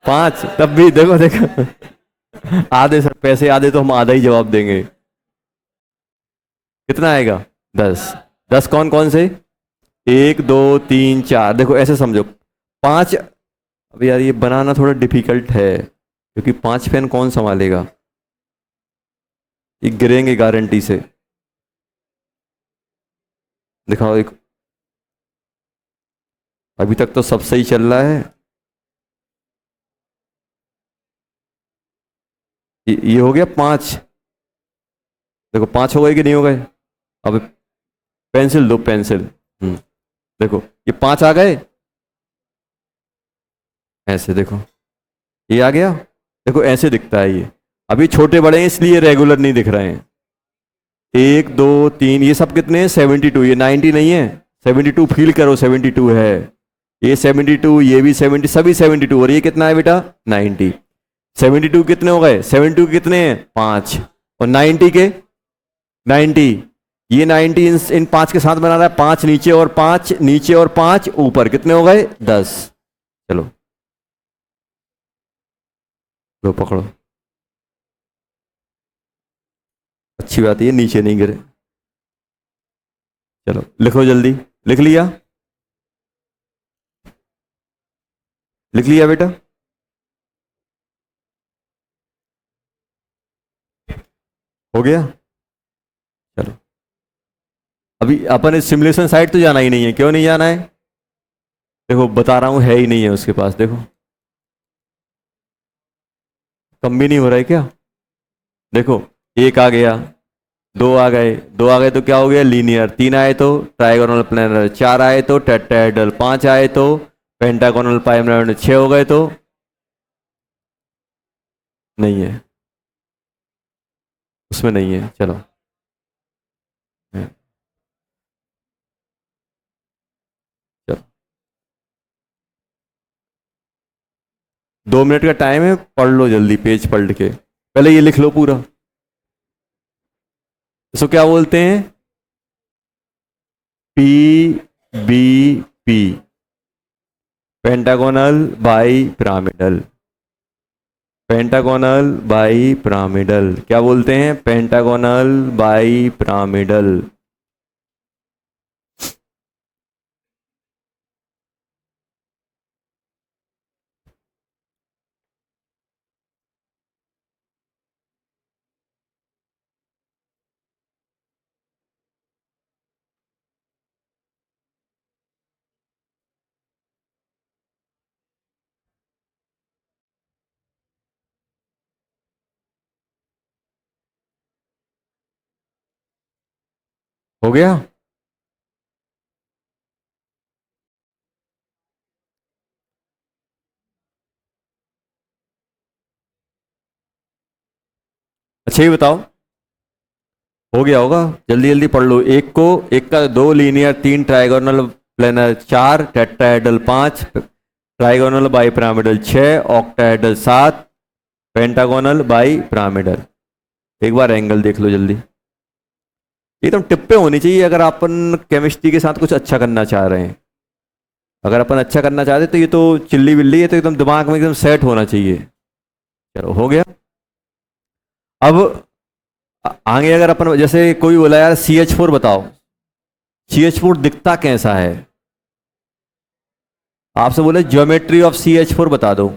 5। तब भी देखो देखो, आधे सर पैसे आधे, तो हम आधा ही जवाब देंगे। कितना आएगा? 10। 10 कौन कौन से? 1 2 3 4। देखो ऐसे समझो, 5। अब यार ये बनाना थोड़ा डिफिकल्ट है, क्योंकि 5 पेन कौन संभालेगा? ये गिरेंगे गारंटी से। दिखाओ एक, अभी तक तो सब सही चल रहा है। ये हो गया 5। देखो 5 हो गए कि नहीं हो गए? अब पेंसिल दो, पेंसिल। देखो ये 5 आ गए। ऐसे देखो, ये आ गया। देखो ऐसे दिखता है ये। अभी छोटे बड़े हैं इसलिए रेगुलर नहीं दिख रहे हैं। 1 2 3, ये सब कितने हैं? 72। ये 90 नहीं है, 72 फील करो, 72 है, ये 72, ये भी 70, सभी 72, और ये कितना है बेटा 90। 72 कितने हो गए, 72 कितने हैं 5, और 90 के 90, ये 90 इन 5 के साथ बना रहा है, 5 नीचे और 5 नीचे और 5 ऊपर, कितने हो गए 10। चलो लो पकड़ो, अच्छी बात है, ये नीचे नहीं गिरे। चलो लिखो जल्दी, लिख लिया, लिख लिया बेटा, हो गया। चलो अभी अपन इस सिमुलेशन साइट तो जाना ही नहीं है, क्यों नहीं जाना है, देखो बता रहा हूं, है ही नहीं है उसके पास, देखो कम भी नहीं हो रहा है क्या, देखो एक आ गया, दो आ गए, दो आ गए तो क्या हो गया लीनियर, तीन आए तो ट्राइगोनल प्लेनर, चार आए तो टेट्राहेड्रल, पांच आए तो पेंटागोनल पाइरामिड, छह हो गए तो नहीं है, उसमें नहीं है। चलो चलो 2 मिनट का टाइम है, पढ़ लो जल्दी, पेज पलट के पहले ये लिख लो पूरा। इसको क्या बोलते हैं, P B P, pentagonal bipyramidal, pentagonal bipyramidal, क्या बोलते हैं पेंटागोनल बाई पिरामिडल। हो गया, अच्छा ये बताओ, हो गया होगा, जल्दी जल्दी पढ़ लो, एक को, एक का दो लीनियर, तीन ट्राइगोनल प्लेनर, चार टेट्राहेड्रल, पांच ट्राइगोनल बाई पिरामिडल, छह ऑक्टाहेड्रल, सात पेंटागोनल बाई पिरामिडल। एक बार एंगल देख लो जल्दी, एकदम टिप्पे होनी चाहिए अगर अपन केमिस्ट्री के साथ कुछ अच्छा करना चाह रहे हैं, अगर अपन अच्छा करना चाहते तो ये तो चिल्ली बिल्ली है, तो एकदम दिमाग में एकदम सेट होना चाहिए। चलो हो गया। अब आगे अगर अपन, जैसे कोई बोला यार CH4 बताओ, CH4 दिखता कैसा है, आपसे बोले ज्योमेट्री ऑफ CH4 बता दो,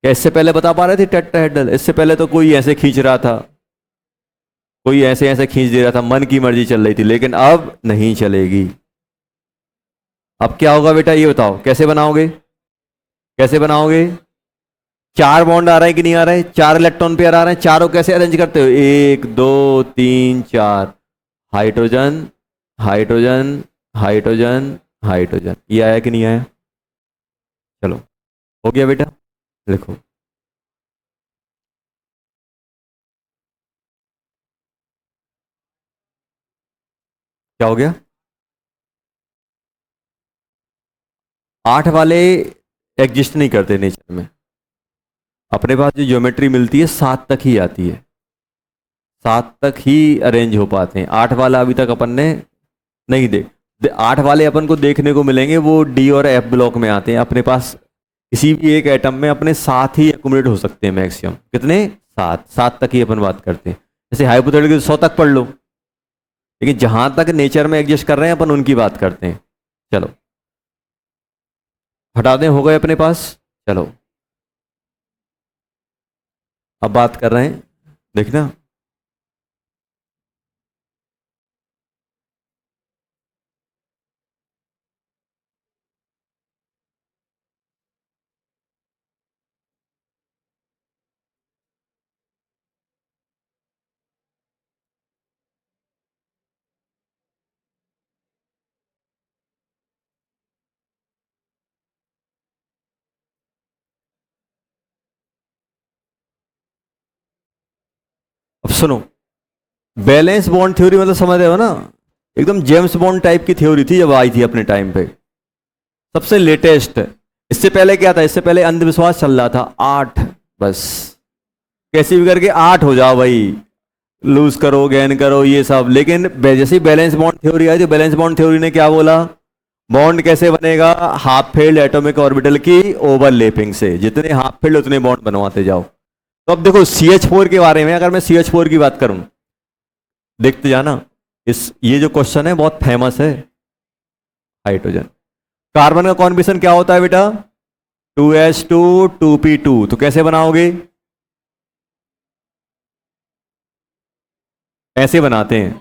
क्या इससे पहले बता पा रहे थे टेट्राहेड्रल, इससे पहले तो कोई ऐसे खींच रहा था, कोई ऐसे ऐसे खींच दे रहा था, मन की मर्जी चल रही थी, लेकिन अब नहीं चलेगी। अब क्या होगा बेटा ये बताओ, कैसे बनाओगे, कैसे बनाओगे, चार बॉन्ड आ रहे हैं कि नहीं आ रहे हैं, चार इलेक्ट्रॉन पेयर आ रहे हैं, चारों कैसे अरेंज करते हो, एक दो तीन चार, हाइड्रोजन हाइड्रोजन हाइड्रोजन हाइड्रोजन, ये आया कि नहीं आया, चलो हो गया बेटा, लिखो। क्या हो गया, 8 वाले एग्जिस्ट नहीं करते नेचर में, अपने पास जो ज्योमेट्री मिलती है 7 तक ही आती है, 7 तक ही अरेंज हो पाते हैं, 8 वाला अभी तक अपन ने नहीं 8 वाले अपन को देखने को मिलेंगे, वो डी और एफ ब्लॉक में आते हैं, अपने पास किसी भी एक एटम में अपने 7 ही एकुमुलेट हो सकते हैं मैक्सिमम, कितने 7, 7 तक ही अपन बात करते हैं, जैसे हाइपोथेटिकल 100 तक पढ़ लो, लेकिन जहां तक नेचर में एग्जिस्ट कर रहे हैं अपन उनकी बात करते हैं। चलो हटा दें, हो गए अपने पास, चलो अब बात कर रहे हैं, देखना अब सुनो, बैलेंस बॉन्ड थ्योरी मतलब समझ रहे हो ना, एकदम जेम्स बॉन्ड टाइप की थ्योरी थी जब आई थी अपने टाइम पे, सबसे लेटेस्ट। इससे पहले क्या था, इससे पहले अंधविश्वास चल रहा था, 8 बस, कैसे भी करके 8 हो जाओ भाई, लूज करो गेन करो ये सब। लेकिन जैसे ही बैलेंस बॉन्ड थ्योरी आई तो बैलेंस बॉन्ड थ्योरी ने क्या बोला, बॉन्ड कैसे बनेगा, हाफ फील्ड एटॉमिक ऑर्बिटल की ओवरलैपिंग से, जितने हाफ फील्ड उतने बॉन्ड बनवाते जाओ। तो अब देखो CH4 के बारे में, अगर मैं CH4 की बात करूं, देखते जाना, ये जो क्वेश्चन है बहुत फेमस है। हाइड्रोजन कार्बन का कॉन्बिनेशन क्या होता है बेटा, 2s2 2p2, तो कैसे बनाओगे, ऐसे बनाते हैं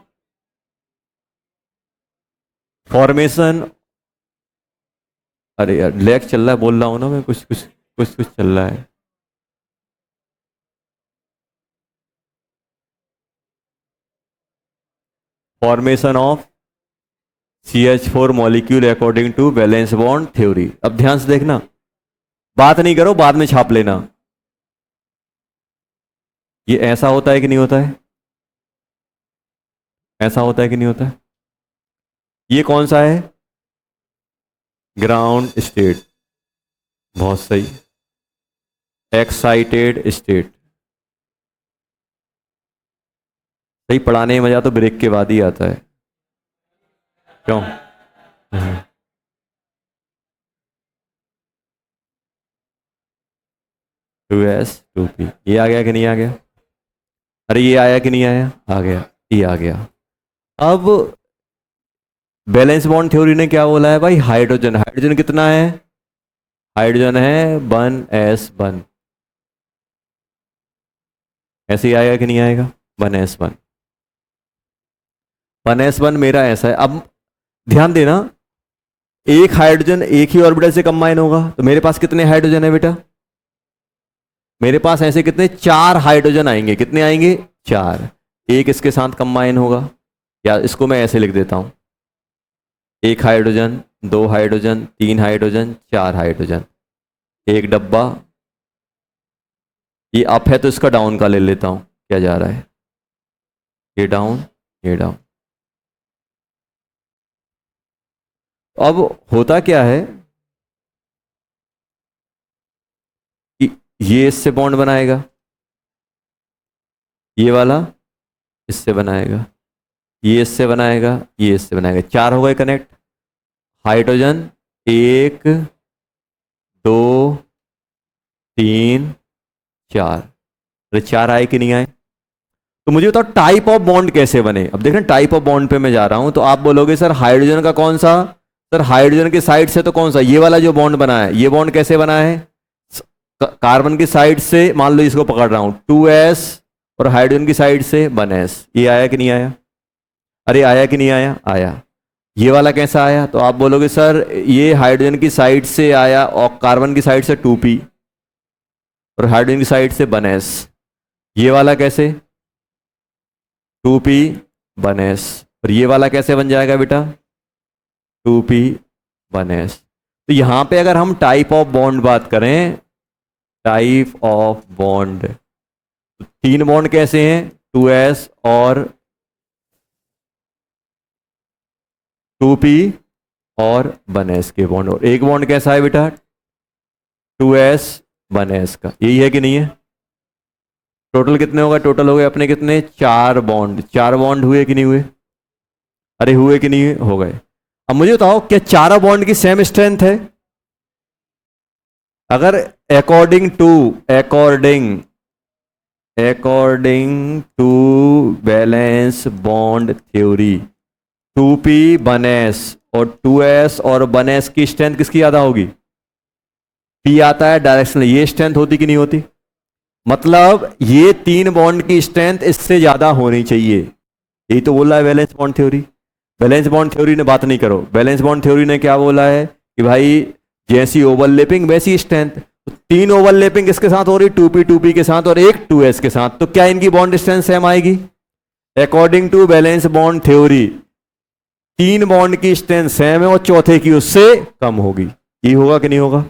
फॉर्मेशन। अरे यार लैग चल रहा है, बोल रहा हूं ना मैं, कुछ कुछ कुछ कुछ चल रहा है। Formation of CH4 molecule according to valence bond theory. अब ध्यान से देखना, बात नहीं करो, बाद में छाप लेना। ये ऐसा होता है कि नहीं होता है, ऐसा होता है कि नहीं होता है। ये कौन सा है, ग्राउंड स्टेट, बहुत सही। एक्साइटेड स्टेट, सही। पढ़ाने में मजा तो ब्रेक के बाद ही आता है, क्यों। 2s2p, ये आ गया कि नहीं आ गया, अरे ये आया कि नहीं आया, आ गया, ये आ गया। अब बैलेंस बॉन्ड थ्योरी ने क्या बोला है भाई, हाइड्रोजन, हाइड्रोजन कितना है, हाइड्रोजन है 1s1, ऐसे ही आएगा कि नहीं आएगा, 1s1, 1s1 मेरा ऐसा है। अब ध्यान देना, एक हाइड्रोजन एक ही ऑर्बिटल से कंबाइन होगा, तो मेरे पास कितने हाइड्रोजन है बेटा, मेरे पास ऐसे कितने, 4 हाइड्रोजन आएंगे, कितने आएंगे, 4। एक इसके साथ कंबाइन होगा, या इसको मैं ऐसे लिख देता हूं, 1 हाइड्रोजन, 2 हाइड्रोजन, 3 हाइड्रोजन, 4 हाइड्रोजन, एक डब्बा। ये अप है तो इसका डाउन का ले लेता हूं, क्या जा रहा है, ये डाउन, ये डाउन। अब होता क्या है कि ये इससे बॉन्ड बनाएगा, ये वाला इससे बनाएगा, ये इससे बनाएगा, ये इससे बनाएगा, 4 हो गए कनेक्ट। हाइड्रोजन 1 2 3 4, अरे 4 आए कि नहीं आए। तो मुझे बताओ टाइप ऑफ बॉन्ड कैसे बने। अब देखना टाइप ऑफ बॉन्ड पे मैं जा रहा हूं, तो आप बोलोगे सर हाइड्रोजन का कौन सा, सर हाइड्रोजन की साइड से तो कौन सा, ये वाला जो बॉन्ड बना है, ये बॉन्ड कैसे बना है, कार्बन की साइड से, मान लो इसको पकड़ रहा हूं 2s, और हाइड्रोजन की साइड से 1s, ये आया कि नहीं आया, अरे आया कि नहीं आया, आया। ये वाला कैसा आया, तो आप बोलोगे सर ये हाइड्रोजन की साइड से आया, और कार्बन की साइड से 2p, और हाइड्रोजन की साइड से 1s। ये वाला कैसे, 2p 1s, और ये वाला कैसे बन जाएगा बेटा, 2p 1s। तो यहां पे अगर हम टाइप ऑफ बॉन्ड बात करें, टाइप ऑफ बॉन्ड, तो 3 बॉन्ड कैसे हैं, 2s और 2p और 1s के बॉन्ड, और एक बॉन्ड कैसा है बेटा, 2s 1s का, यही है कि नहीं है। टोटल कितने होगा, टोटल हो गए अपने कितने, 4 बॉन्ड, 4 बॉन्ड हुए कि नहीं हुए, अरे हुए कि नहीं हो गए। अब मुझे बताओ क्या चारों बॉन्ड की सेम स्ट्रेंथ है, अगर according to valence bond theory 2p 1s और 2s और 1s की स्ट्रेंथ किसकी ज्यादा होगी, p आता है डायरेक्शनल, ये स्ट्रेंथ होती कि नहीं होती, मतलब ये 3 बॉन्ड की स्ट्रेंथ इससे ज्यादा होनी चाहिए, यही तो बोला है balance bond theory. Balance bond theory ने बात नहीं करो, बैलेंस बॉन्ड थ्योरी ने क्या बोला है कि भाई जैसी ओवरलैपिंग वैसी स्ट्रेंथ, तो 3 ओवरलैपिंग किसके साथ हो रही, 2p के साथ और एक 2s के साथ, तो क्या इनकी बॉन्ड स्ट्रेंथ सेम आएगी। According to valence bond theory 3 bond की स्ट्रेंथ सेम है और चौथे की उससे कम होगी, ये होगा कि नहीं होगा।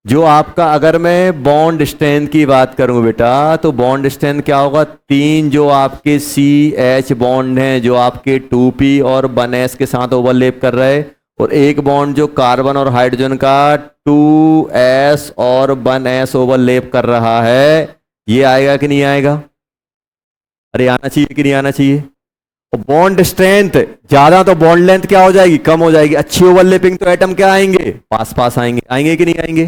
जो आपका, अगर मैं बॉन्ड स्ट्रेंथ की बात करूं बेटा, तो बॉन्ड स्ट्रेंथ क्या होगा? तीन जो आपके सी एच बॉन्ड हैं जो आपके 2p और 1s के साथ ओवरलैप कर रहे हैं, और एक बॉन्ड जो कार्बन और हाइड्रोजन का 2s और 1s ओवरलैप कर रहा है, ये आएगा कि नहीं आएगा? अरे आना चाहिए कि नहीं आना चाहिए? और बॉन्ड स्ट्रेंथ ज्यादा तो बॉन्ड लेंथ क्या हो जाएगी? कम हो जाएगी। अच्छी ओवरलैपिंग तो एटम क्या आएंगे? पास पास आएंगे। आएंगे कि नहीं आएंगे?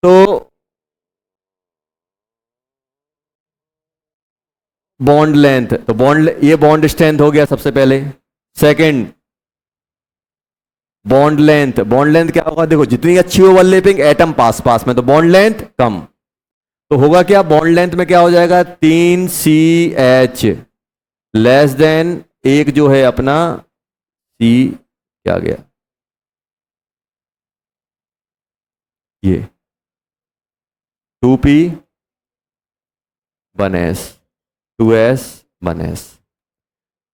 तो बॉन्ड लेंथ, तो बॉन्ड, ये बॉन्ड स्ट्रेंथ हो गया सबसे पहले। Second, bond length. Bond length क्या होगा? देखो जितनी अच्छी ओवरलैपिंग, एटम पास पास में, तो बॉन्ड लेंथ कम। तो होगा क्या? बॉन्ड लेंथ में क्या हो जाएगा? 3CH लेस देन एक जो है अपना सी, क्या गया ये 2p 1s 2s 1s।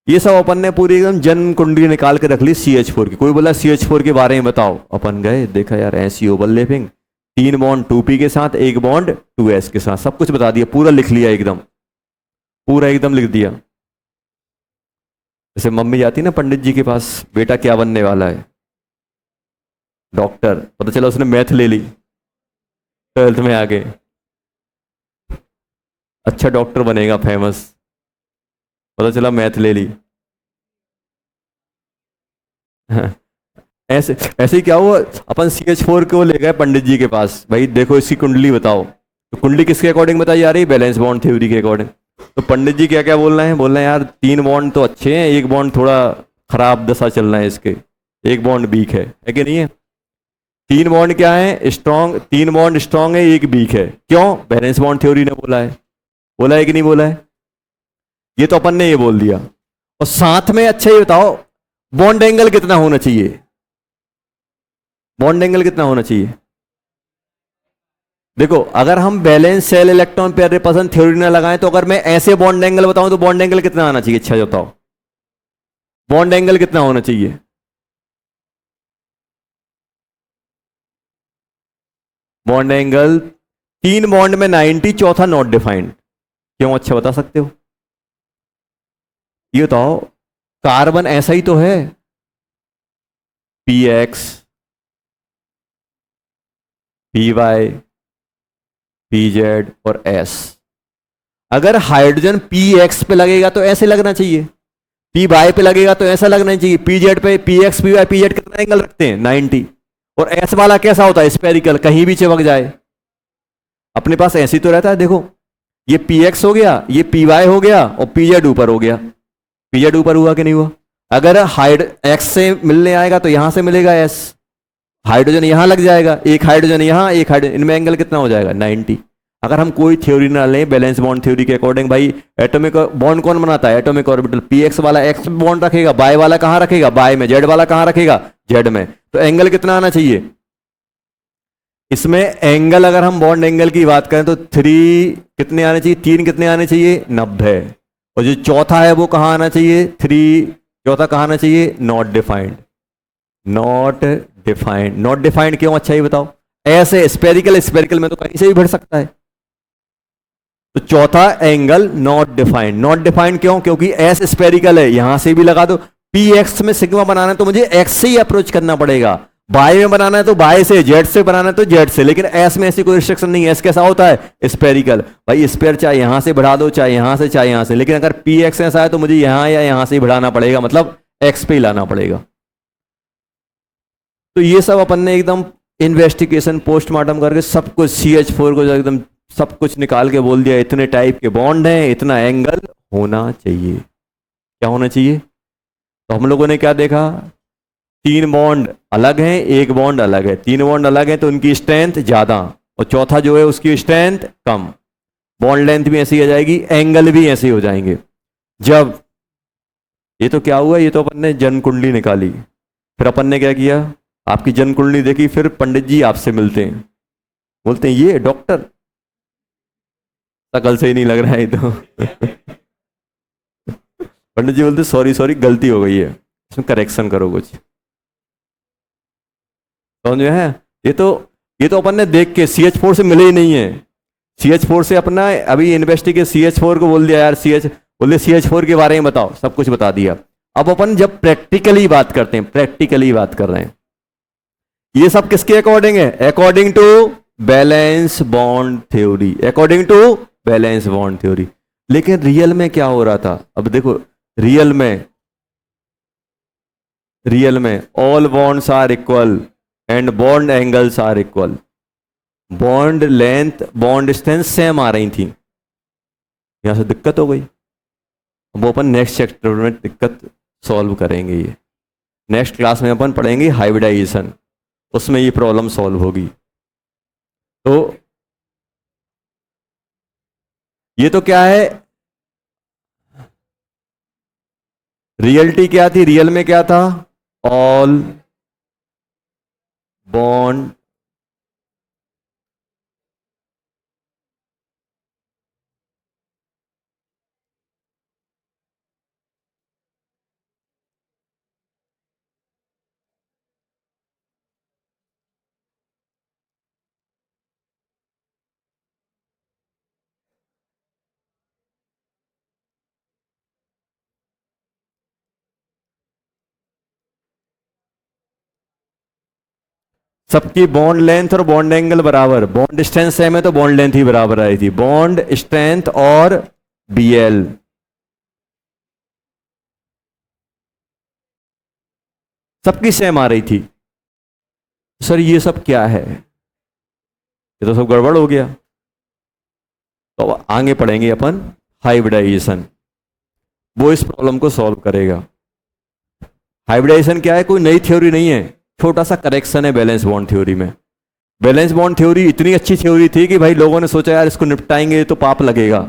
ये सब अपन ने पूरी एकदम जन्म कुंडली निकाल के रख ली CH4 की। कोई बोला CH4 के बारे में बताओ, अपन गए देखा यार ऐसी ओवरलैपिंग, 3 बॉन्ड 2p के साथ, एक बॉन्ड 2s के साथ, सब कुछ बता दिया, पूरा लिख लिया एकदम, पूरा एकदम लिख दिया। जैसे मम्मी जाती ना पंडित जी के पास, बेटा क्या बनने वाला है? डॉक्टर। पता चला उसने मैथ ले ली 12th में आके, अच्छा डॉक्टर बनेगा फेमस, पता चला मैथ ले ली। ऐसे ऐसे ही क्या हुआ, अपन CH4 को ले गए पंडित जी के पास, भाई देखो इसकी कुंडली बताओ। तो कुंडली किसके अकॉर्डिंग बताई जा रही है? बैलेंस बॉन्ड थ्योरी के अकॉर्डिंग। तो पंडित जी क्या क्या बोल रहे हैं? बोल रहे हैं यार 3 बॉन्ड तो अच्छे हैं, एक बॉन्ड थोड़ा खराब दशा चल रहा है इसके, एक बॉन्ड वीक है कि नहीं है? 3 बॉन्ड क्या है? स्ट्रॉन्ग, 3 बॉन्ड स्ट्रॉन्ग है, एक वीक है। क्यों? बैलेंस बॉन्ड थ्योरी ने बोला है। बोला है कि नहीं बोला है? ये तो अपन ने ये बोल दिया। और साथ में अच्छा ये बताओ, बॉन्ड एंगल कितना होना चाहिए? बॉन्ड एंगल कितना होना चाहिए? देखो अगर हम balance cell electron pair repulsion theory ना लगाएं, तो अगर मैं ऐसे बॉन्ड एंगल बताऊं तो बॉन्ड एंगल कितना आना चाहिए? अच्छा बताओ, बॉन्ड एंगल कितना होना चाहिए? बॉन्ड एंगल 3 बॉन्ड में 90, चौथा नॉट डिफाइंड। क्यों? अच्छा बता सकते हो? ये बताओ, कार्बन ऐसा ही तो है, px py pz और s। अगर हाइड्रोजन px पे लगेगा तो ऐसे लगना चाहिए, पी वाई पे लगेगा तो ऐसा लगना चाहिए, pz पे px py pz कितना एंगल रखते हैं? 90। और s वाला कैसा होता है? स्पेरिकल, कहीं भी चिपक जाए। अपने पास ऐसे ही तो रहता है। देखो ये px हो गया, ये py हो गया, और pz ऊपर हो गया। pz ऊपर हुआ कि नहीं हुआ? अगर हाइड x से मिलने आएगा तो यहां से मिलेगा s, हाइड्रोजन यहां लग जाएगा, एक हाइड्रोजन यहां, एक हाइड्रोजन, इनमें एंगल कितना हो जाएगा? 90। अगर हम कोई थ्योरी ना लें बैलेंस बॉन्ड थ्योरी के अकॉर्डिंग, भाई एटॉमिक बॉन्ड कौन बनाता है? Atomic orbital. px वाला x बॉन्ड रखेगा, बाय वाला कहां रखेगा? बाय में। z वाला कहां रखेगा? z में। तो एंगल कितना आना चाहिए इसमें? एंगल अगर हम बॉन्ड एंगल की बात करें तो 3 कितने आने चाहिए? 3 कितने आने चाहिए? 90। और जो चौथा है वो कहां आना चाहिए? 3, चौथा कहां आना चाहिए? Not defined. Not defined, not defined क्यों? अच्छा ही बताओ। ऐसे स्पेरिकल, स्पेरिकल में तो कहीं से भी बढ़ सकता है। तो चौथा angle not defined. Not defined क्यों? क्योंकि एस स्पेरिकल है, यहां से भी लगा दो। पी एक्स में सिग्मा बनाना है तो मुझे एक्स से ही अप्रोच करना पड़ेगा, बाय में बनाना है तो बाय से, जेड से बनाना है तो जेड से। लेकिन एस में ऐसी कोई रिस्ट्रिक्शन नहीं है। एस कैसा होता है? स्पेरिकल। भाई स्पेयर चाहे यहां से बढ़ा दो, चाहे यहां से, चाहे यहां से, लेकिन अगर पी एक्स ऐसा है तो मुझे यहां या यहां से ही बढ़ाना पड़ेगा, मतलब एक्स पे ही लाना पड़ेगा। तो ये सब अपन ने एकदम इन्वेस्टिगेशन पोस्टमार्टम करके सब कुछ CH4 को एकदम सब कुछ निकाल के बोल दिया, इतने टाइप के बॉन्ड हैं, इतना एंगल होना चाहिए। क्या होना चाहिए? तो हम लोगों ने क्या देखा? 3 बॉन्ड अलग हैं, एक बॉन्ड अलग है। 3 बॉन्ड अलग हैं तो उनकी स्ट्रेंथ ज्यादा, और चौथा जो है उसकी स्ट्रेंथ कम। बॉन्ड लेंथ भी ऐसी आ जाएगी, एंगल भी ऐसे हो जाएंगे। जब ये तो क्या हुआ, ये तो अपन ने जन्म कुंडली निकाली, फिर अपन ने क्या किया? आपकी जन्म कुंडली देखी, फिर पंडित जी आपसे मिलते हैं, बोलते हैं ये डॉक्टर शकल से ही नहीं लग रहा है तो पंडित जी बोलते सॉरी सॉरी गलती हो गई है, इसमें करेक्शन करो कुछ। तो जो है ये तो ये तो अपन ने देख के CH4 से मिले ही नहीं है। CH4 से अपना अभी इन्वेस्टिगेट CH4 को बोल दिया यार, बोल दिया CH4 के बारे में बताओ, सब कुछ बता दिया। अब अपन जब प्रैक्टिकली बात करते हैं, प्रैक्टिकली बात कर रहे हैं, ये सब किसके अकॉर्डिंग है? According to valence bond theory, according to valence bond theory. लेकिन रियल में क्या हो रहा था? अब देखो, रियल में all bonds are equal and bond angles are equal, bond length bond strength same आ रही थी। यहां से दिक्कत हो गई। वो अपन नेक्स्ट चैप्टर में दिक्कत सॉल्व करेंगे। ये नेक्स्ट क्लास में अपन पढ़ेंगे हाइब्रिडाइजेशन, उसमें ये प्रॉब्लम सॉल्व होगी। तो ये तो क्या है, रियलिटी क्या थी? रियल में क्या था? ऑल बॉन्ड सबकी बॉन्ड लेंथ और बॉन्ड एंगल बराबर, बॉन्ड स्ट्रेंथ सेम है तो बॉन्ड लेंथ ही बराबर आई थी। बॉन्ड स्ट्रेंथ और BL सबकी सेम आ रही थी। सर ये सब क्या है? ये तो सब गड़बड़ हो गया। तो आगे पढ़ेंगे अपन हाइब्रिडाइजेशन, वो इस प्रॉब्लम को सॉल्व करेगा। हाइब्रिडाइजेशन क्या है? कोई नई थ्योरी नहीं है, छोटा सा करेक्शन है बैलेंस बॉन्ड थ्योरी में। बैलेंस बॉन्ड थ्योरी इतनी अच्छी थ्योरी थी कि भाई लोगों ने सोचा यार इसको निपटाएंगे तो पाप लगेगा,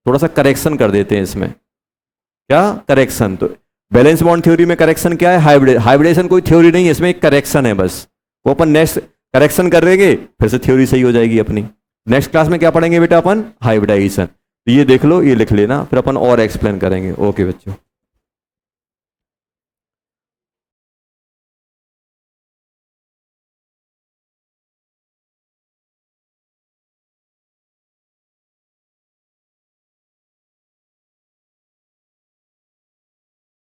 थोड़ा सा करेक्शन कर देते हैं इसमें। क्या करेक्शन? तो बैलेंस बॉन्ड थ्योरी में करेक्शन क्या है? हाइब्रिडेशन कोई थ्योरी नहीं है, इसमें एक करेक्शन है बस। वो अपन नेक्स्ट करेक्शन कर देंगे, फिर से थ्योरी सही हो जाएगी अपनी। नेक्स्ट क्लास में क्या पढ़ेंगे बेटा अपन? हाइब्रिडाइजेशन। तो ये देख लो, ये लिख लेना, फिर अपन और एक्सप्लेन करेंगे। ओके बच्चों।